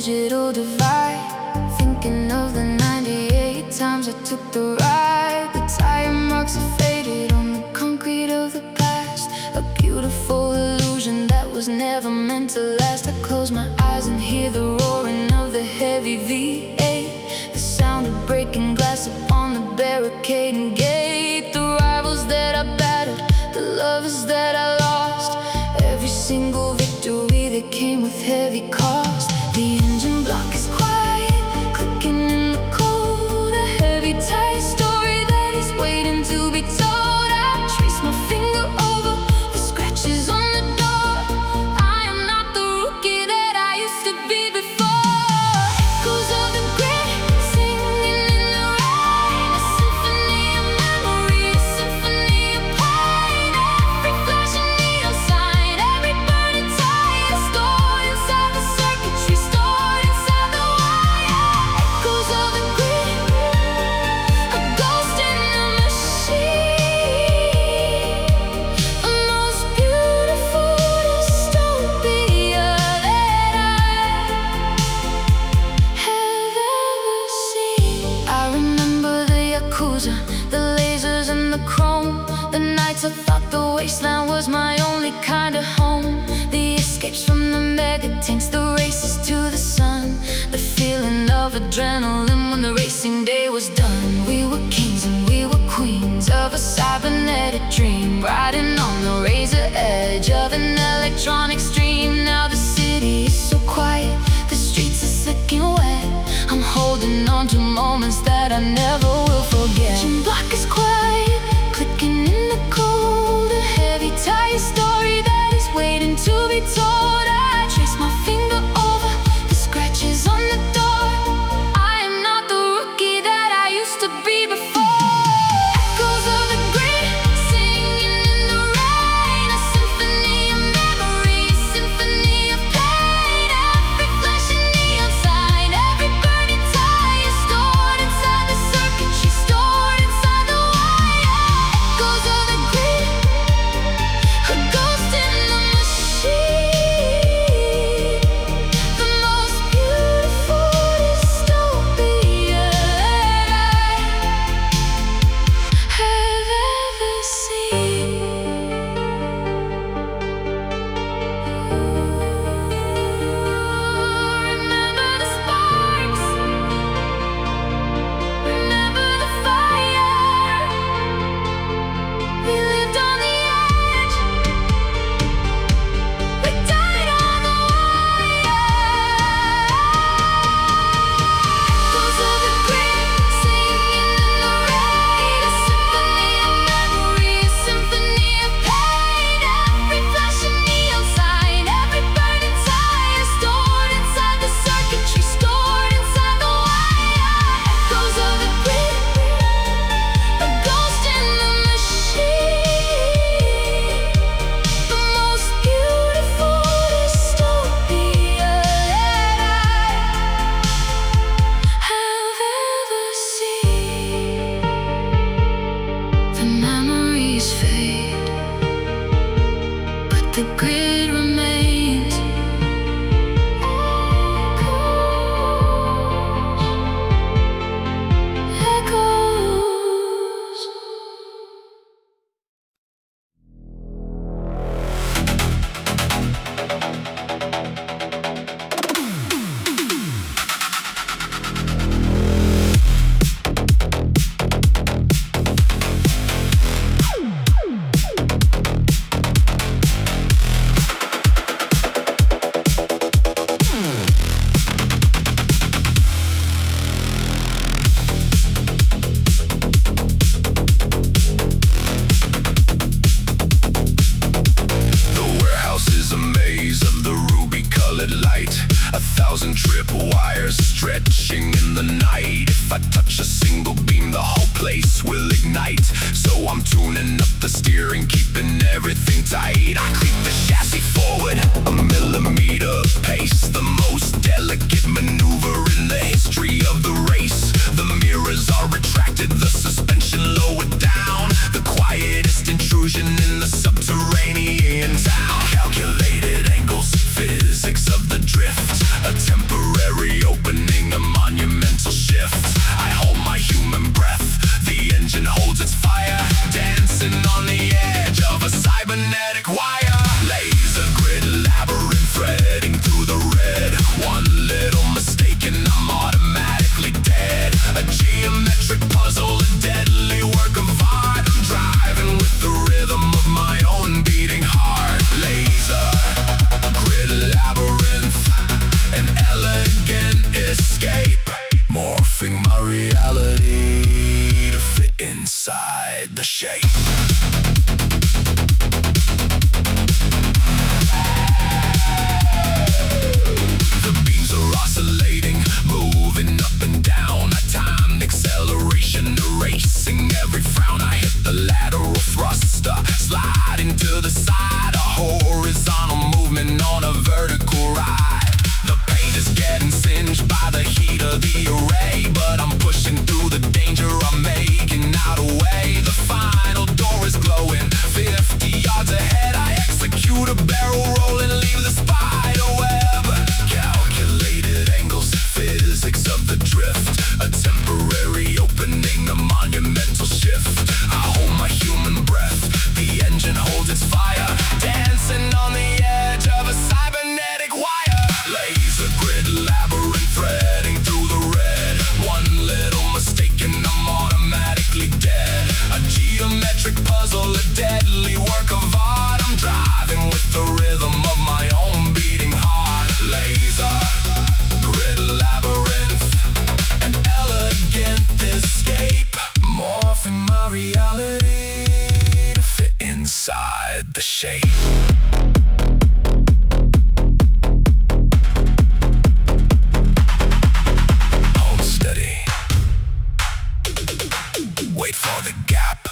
digital divide. Thinking of the 98 times I took the ride. The tire marks are faded on the concrete of the past. A beautiful illusion that was never meant to last. I close my eyes and hear the roaring of the heavy V8. The sound of breaking glass upon the barricading gate. The rivals that I battered, the lovers that I lost. Every single victory that came with heavy cost. The engine block is quiet, clicking in the cold. A heavy tight story that is waiting to be told. I trace my finger over the scratches on the door. I am not the rookie that I used to be before. Echoes of the grid singing in the rain. A symphony of memory, a symphony of pain. Every flashing neon sign, every burning tire stored inside the circuitry, stored inside the wire. Echoes of the grid, a ghost in a machine. The most beautiful dystopia that I have ever seen. I remember the Yakuza, the lasers and the chrome. The nights I thought the wasteland was my only kind of home. The escapes from the mega tanks, the races to the sun. The feeling of adrenaline when the racing day was done. We were kings and we were queens of a cybernetic dream, riding on the razor edge of an electronic stream. Now the city is so quiet, the streets are slick and wet. I'm holding on to moments that I never will forget. Engine block is quiet, clicking in the cold. A heavy tire story that is waiting to be told. I trace my finger over the scratches on the door. I am not the rookie that I used to be before. Echoes of the grid singing in the rain. A symphony of memory, a symphony of pain. Every flashing neon sign, every burning tire stored inside the circuitry, stored inside the wire. Echoes of the grid, a ghost in the machine. The most beautiful dystopia that I have ever seen. Remember the sparks, remember the fire. We lived on the edge, we died on the wire. Echoes of the grid singing in the rain. A symphony of memory, a symphony of pain. Every flashing neon sign, every burning tire stored inside the circuitry, stored inside the wire. Echoes of the grid, a ghost in the machine. The most beautiful dystopia that I have ever seen. The memories fade, but the grid remains. Echoes. The warehouse is a maze of the ruby-colored light. 1,000 tripwires stretching in the night. If I touch a single beam, the whole place will ignite. So I'm tuning up the steering, keeping everything tight. I creep the chassis forward, a millimeter pace. The most delicate maneuver in the history of the race. The mirrors are retracted, the suspension lowered down. The quietest intrusion in the subterranean town. Calculated angles, physics of the drift. A temporary of the array, but I'm pushing through the danger. I'm making out a way. The final door is glowing. 50 yards ahead, I execute a barrel roll and leave the spider web. Calculated angles, physics of the drift. A temporary opening, a monumental shift. I hold my human breath. The engine holds its fire, dancing on the edge of a cybernetic wire. Laser grid labyrinth threading through the red. One little mistake and I'm automatically dead. A geometric puzzle, a deadly work of art. I'm driving with the rhythm of my own beating heart. Laser grid labyrinth, an elegant escape. Morphing my reality to fit inside the shape. Wait for the gap,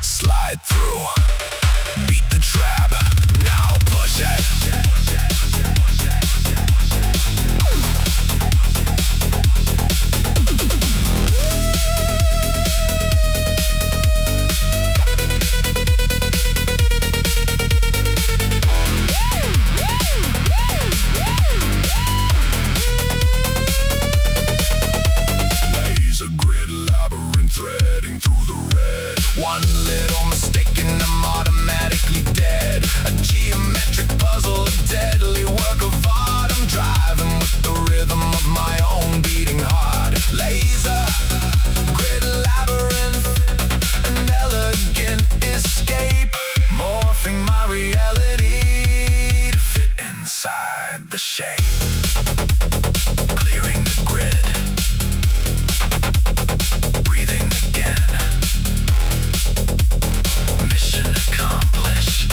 slide through, beat the trap, now push it. Laser grid labyrinth threading through the red. One little mistake and I'm automatically dead. A geometric puzzle, a deadly work of art. I'm driving with the rhythm of my own beating heart. Laser grid labyrinth, an elegant escape. Morphing my reality to fit inside the shape. Clearing the grid, breathing again. Mission accomplished.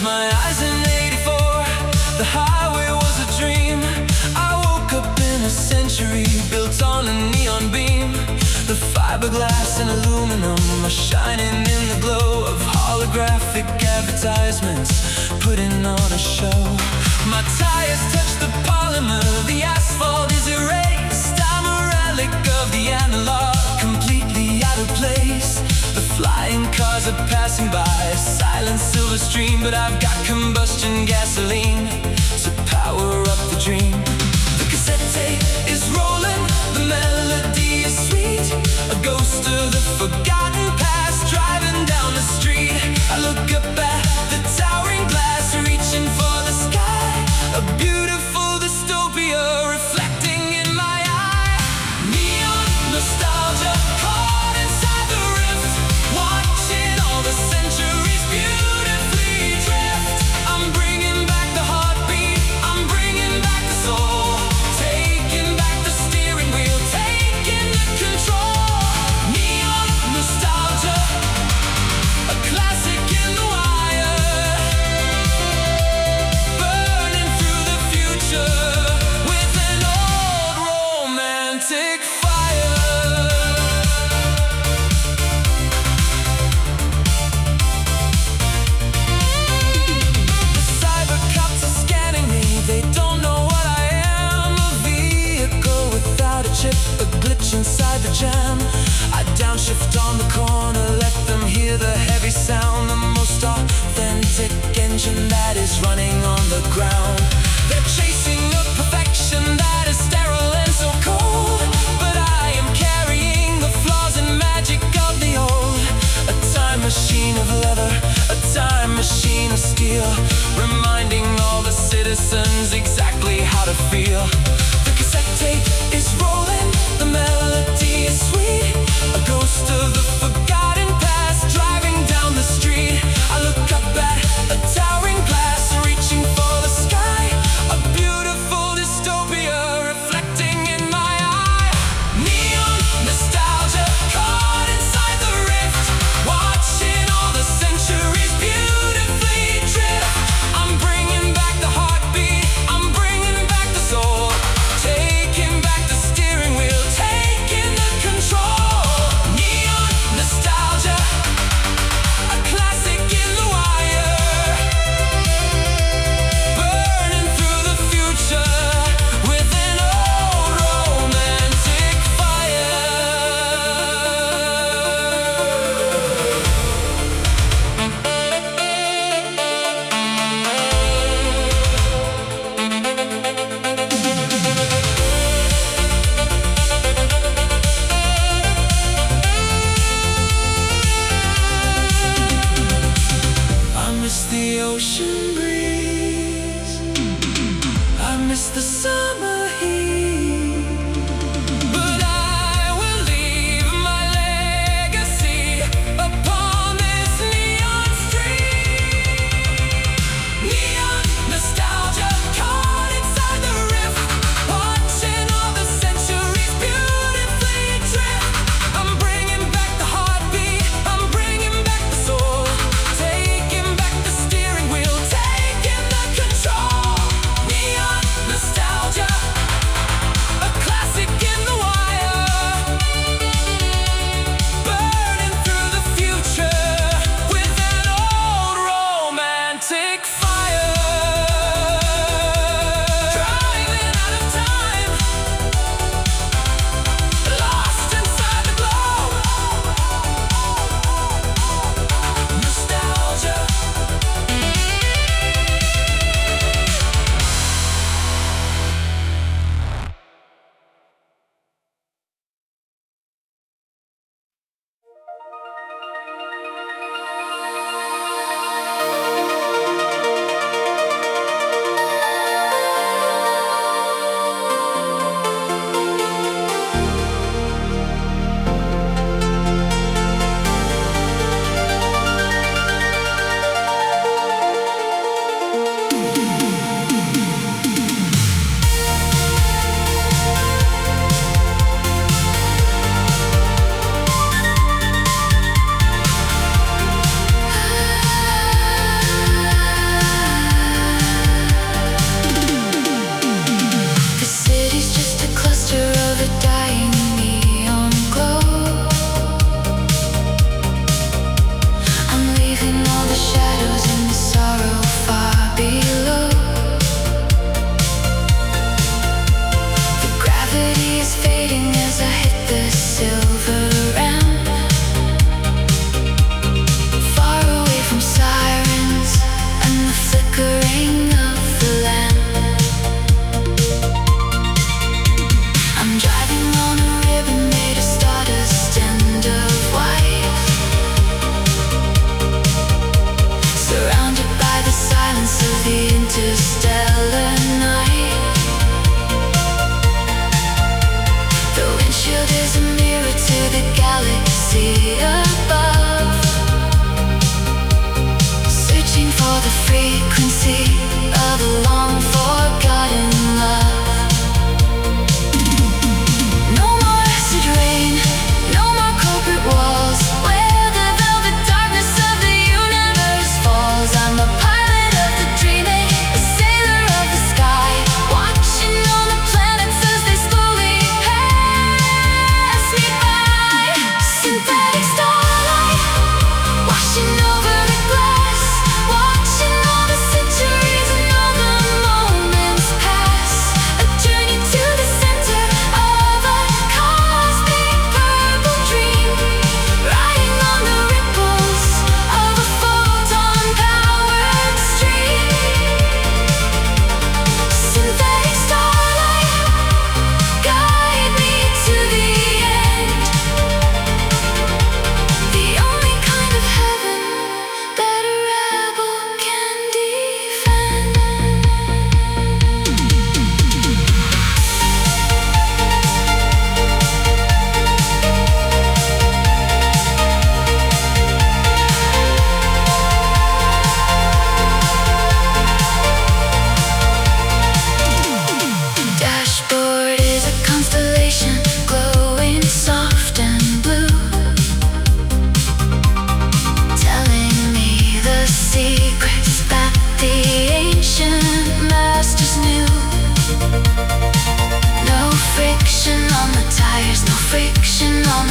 My eyes in 84, the highway was a dream. I woke up in a century built on a neon beam. The fiberglass and aluminum are shining in the glow of holographic advertisements putting on a show. My tires touch the polymer, the asphalt is erased. I'm a relic of the analog, completely out of place. The flying cars are passing by, a silent silver stream, but I've got combustion gasoline to power up the dream. The cassette tape is rolling, the melody is sweet. A ghost of the forgotten past driving down the street. I look up at the towering glass, reaching for the sky. A beautiful dystopia reflecting in my eye. Neon nostalgia caught inside the rift, watching all the centuries beautifully drift. I'm bringing back the heartbeat, I'm bringing back the soul, taking back the steering wheel, taking the control. Neon nostalgia, a classic in the wire, burning through the future with an old romantic fire. The cybercops are scanning me, they don't know what I am. A vehicle without a chip, a glitch inside the jam. I downshift on the corner, let them hear the heavy sound. The most authentic engine that is running on the ground. They're chasing a perfection that is sterile and so cold, but I am carrying the flaws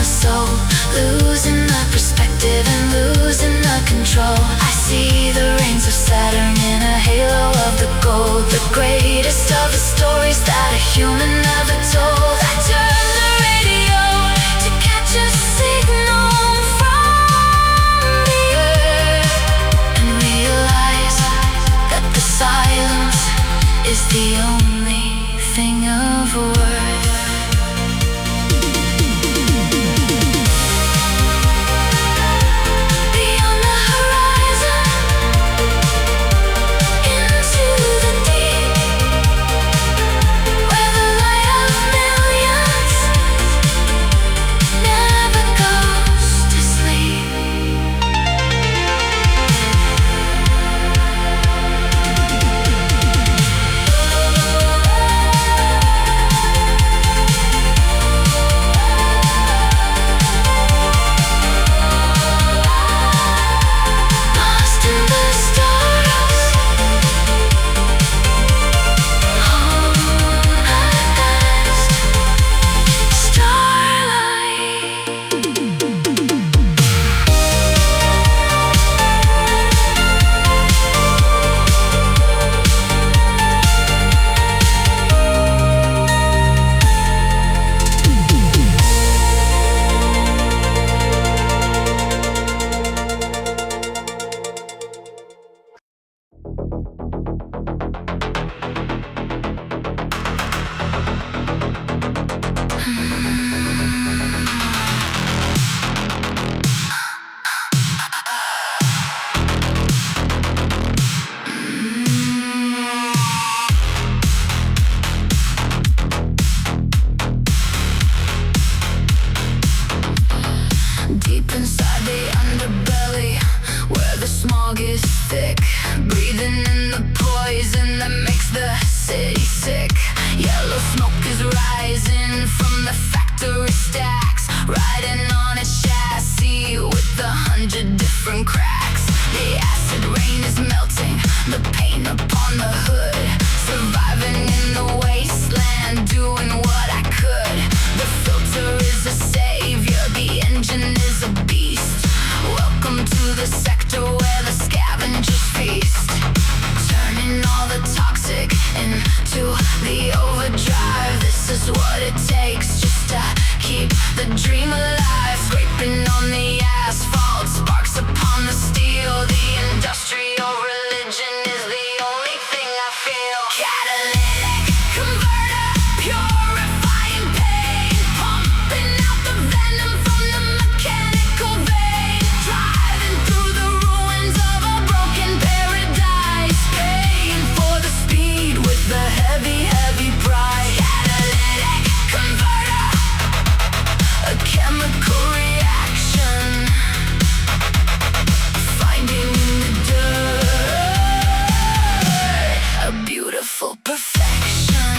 soul, losing the perspective and losing the control. I see the rings of Saturn in a halo of the gold, the greatest of the stories that a human never told. I turn the radio to catch a signal from the earth and realize that the silence is the only thing of worth. Beyond the horizon, into the deep, where the light of millions never goes to sleep. Lost in the stars, home at last, starlight. Deep inside the underbelly, where the smog is thick, breathing in the poison that makes the city sick. Yellow smoke is rising from the factory stacks, riding on a chassis with 100 different cracks. The acid rain is melting the paint upon the hood, surviving in the wasteland, doing what I could. The filter is a savior, the engine is a beast. Welcome to the sector where the scavengers feast, turning all the toxic into the overdrive. This is what it takes just to keep the dream alive. Scraping on the asphalt, sparks upon the steel. The industrial religion is the only thing I feel. Catalytic converter, purifying pain, pumping out the venom from the mechanical vein, driving through the ruins of a broken paradise, paying for the speed with the heavy, heavy price. Catalytic converter, a chemical reaction, finding in the dirt a beautiful perfection.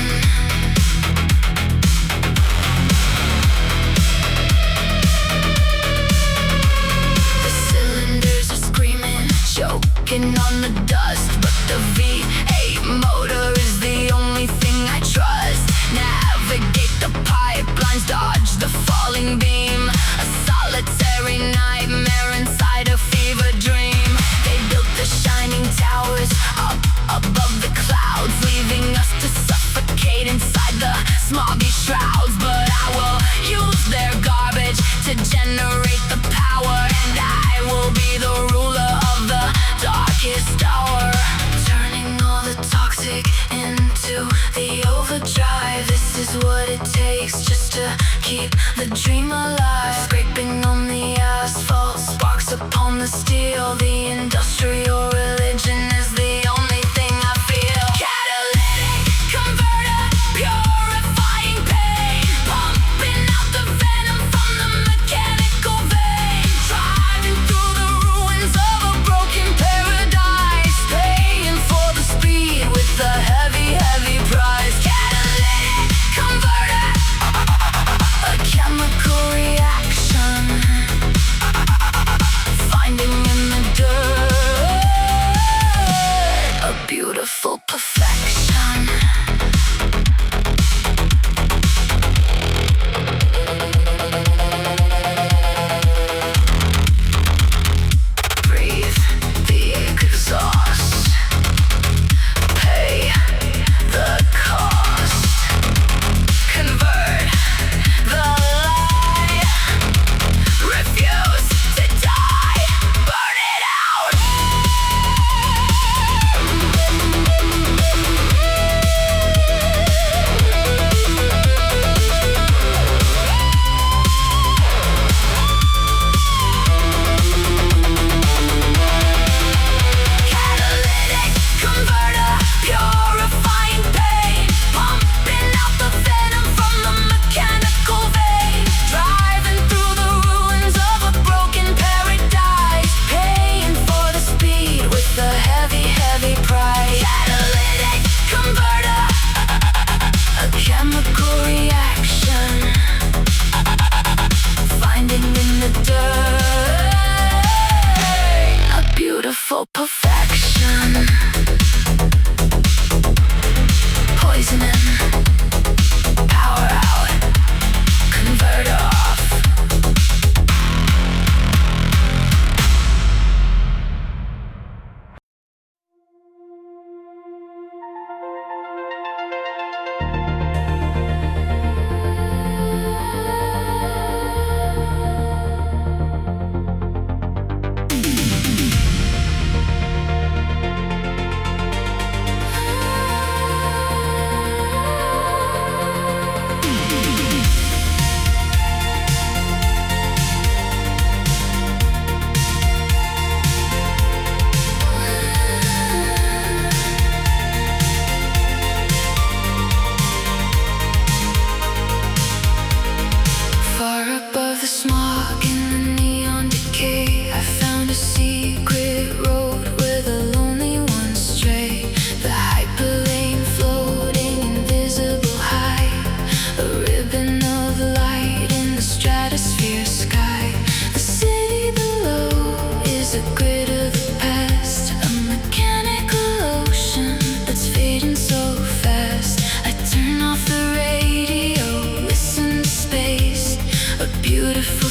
The cylinders are screaming, choking on the dust, but the V8 motor is the only thing I trust. Navigate the pipelines, dodge the falling beam, a solitary nightmare inside a fever dream. They built the shining towers up above the clouds, leaving us to suffocate inside the smoggy shrouds. But I will use their garbage to generate the power, and I will be the ruler of the darkest hour, turning all the toxic into the overdrive. This is what it takes just to keep the dream alive. Scraping on the asphalt, sparks upon the steel. The industrial religion is the only thing I feel. Catalytic converter, purifying pain, pumping out the venom from the mechanical vein, driving through the ruins of a broken paradise, paying for the speed with the heavy, heavy price. Catalytic converter, a chemical reaction, finding in the dirt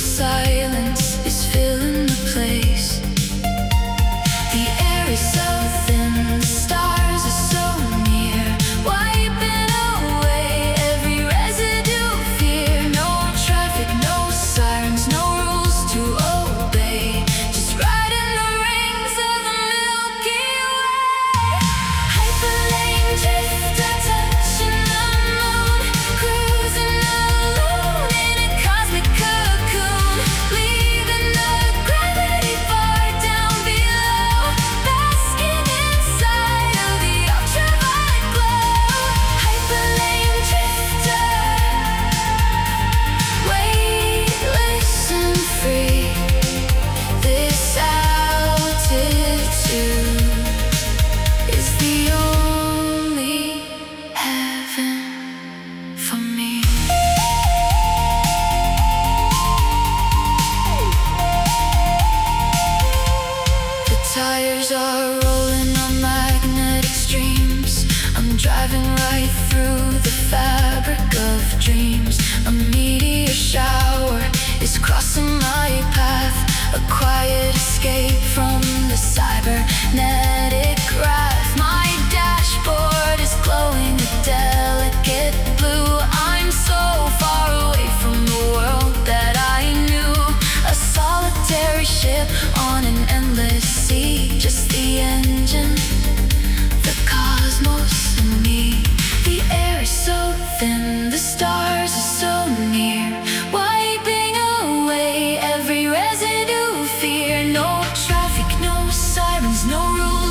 silence is filling the place. The air is so thin, the stars are so near, wiping away every residue of fear. No traffic, no sirens, no rules to obey, just riding the rings of the Milky Way. Hyperlane drifter touching the moon, cruising alone in a cosmic cocoon, leaving the gravity far down below, basking inside of the ultraviolet glow. Hyperlane drifter, weightless and free. This altitude is the only heaven for me. The tires are rolling on magnetic streams. I'm driving right through the fabric of dreams. A meteor shower is crossing my path, a quiet escape from the cybernetic wrath. My dashboard is glowing a delicate blue. I'm so far away from the world that I knew, a solitary ship on an endless sea. Just the engine, the cosmos and me. The air is so thin, the stars are so near, wiping away every residue of fear. No traffic, no sirens, no rules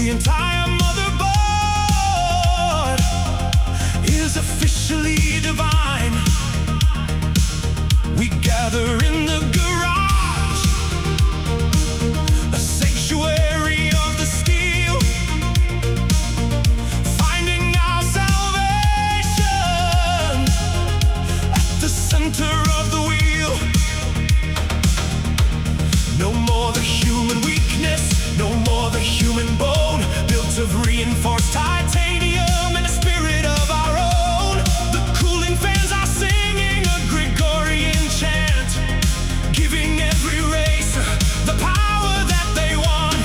The entire motherboard is officially divine. We gather in the garage, a sanctuary of the steel, finding our salvation at the center of the wheel. No more the human weakness, no more the human bone, built of reinforced titanium and a spirit of our own. The cooling fans are singing a Gregorian chant, giving every race the power that they want.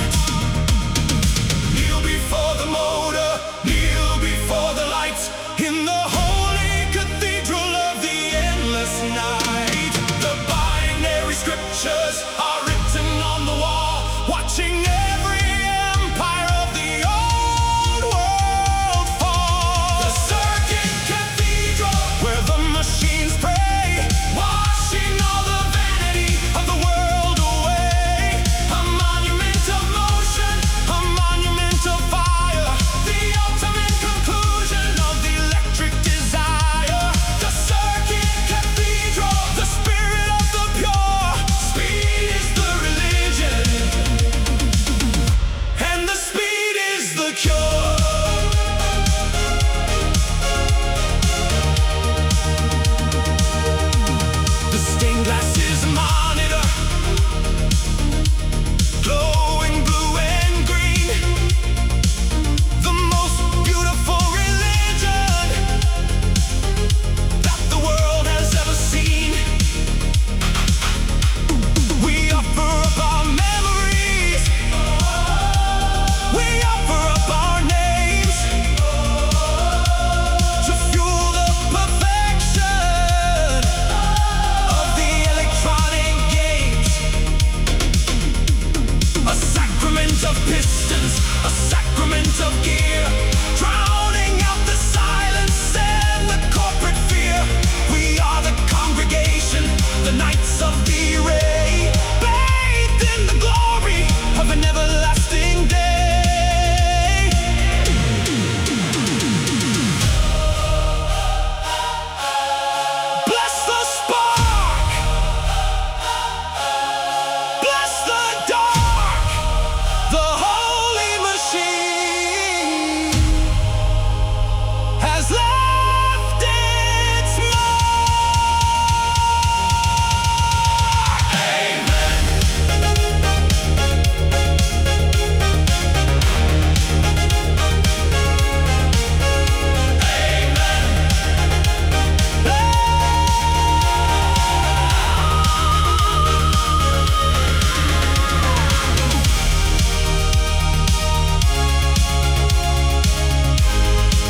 Kneel before the motor, kneel before the lights, in the holy cathedral of the endless night. The binary scriptures are written on the wall, watching every empire of the old world fall. The circuit cathedral, where the machines pray, washing all the vanity of the world away. A monument of motion, a monument of fire, the ultimate conclusion of the electric desire. The circuit cathedral, the spirit of the pure. Speed is the religion, and the speed is the cure. The stained glass is a monitor, glowing blue and green. The most beautiful religion that the world has ever seen. We offer up our memories, we offer up our names, to fuel the perfection of the electronic games. A sacrament of pistons, a sacrament of gear, drowning out the silence and the corporate fear. We are the congregation, the knights of the ray, bathed in the glory of an everlasting day. Bless the spark, bless the dark, the holy machine has left its mark. Amen.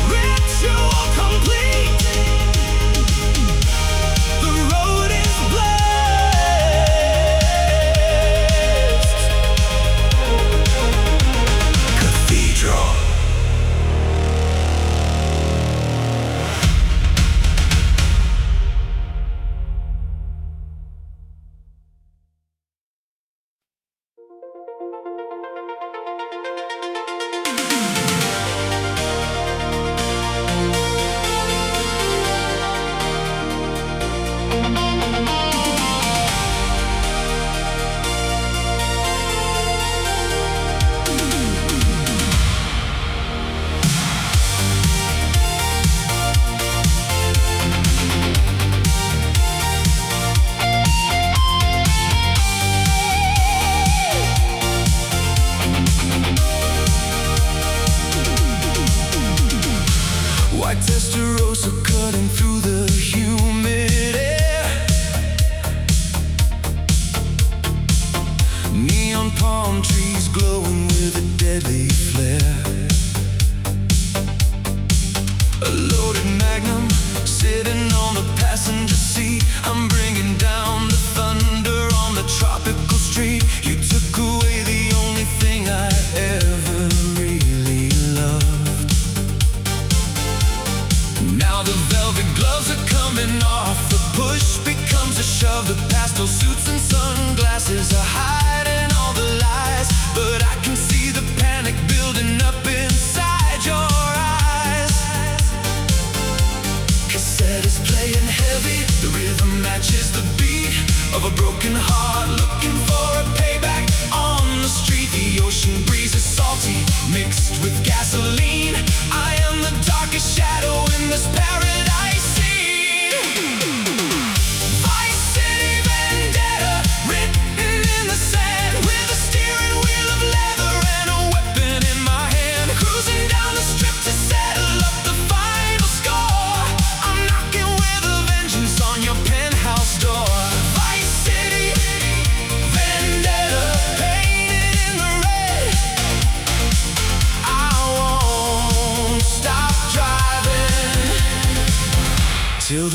Ritual complete. The road is blessed. Cathedral. White Testarossa cutting through the humid air. Neon palm trees glowing with a deadly flare. A loaded Magnum sitting on the passenger seat. I'm bringing down the thunder on the tropical street. You took away the only thing I ever really loved. Now the velvet gloves are coming off. The push becomes a shove. The pastel suits and sunglasses are hiding all the lies, but I can see the panic building up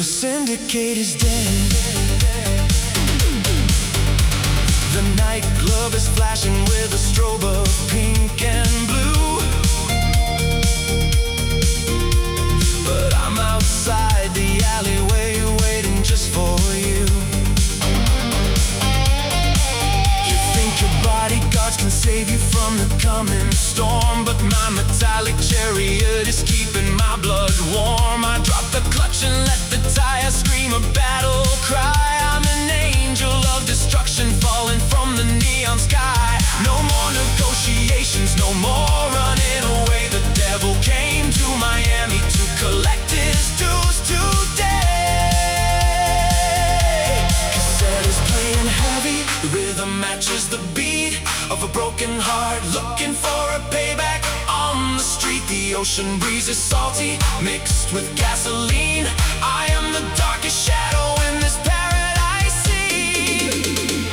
the syndicate is dead. The nightclub is flashing with a strobe of pink and blue, but I'm outside the alleyway waiting just for you. You think your bodyguards can save you from the coming storm, but my metallic chariot is keeping my blood warm. I drop the clutch and let the tire scream a battle cry. I'm an angel of destruction falling from the neon sky. No more negotiations, no more running away. The devil came to Miami to collect his dues today. Cassette is playing heavy, the rhythm matches the beat of a broken heart looking for a payback on the street. The ocean breeze is salty, mixed with gasoline. I am the darkest shadow in this paradise scene.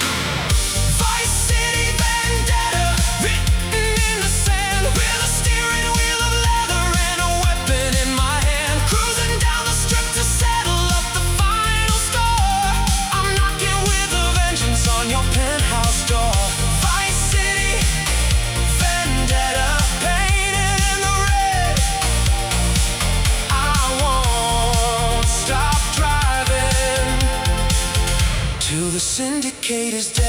Vice City vendetta, written in the sand, with a steering wheel of leather and a weapon in my hand. Cruising down the strip to settle up the final score. I'm knocking with a vengeance on your penthouse door. Vice City vendetta, painted in the red. I won't stop driving till the syndicate is dead.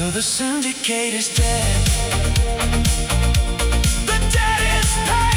The syndicate is dead. The debt is paid.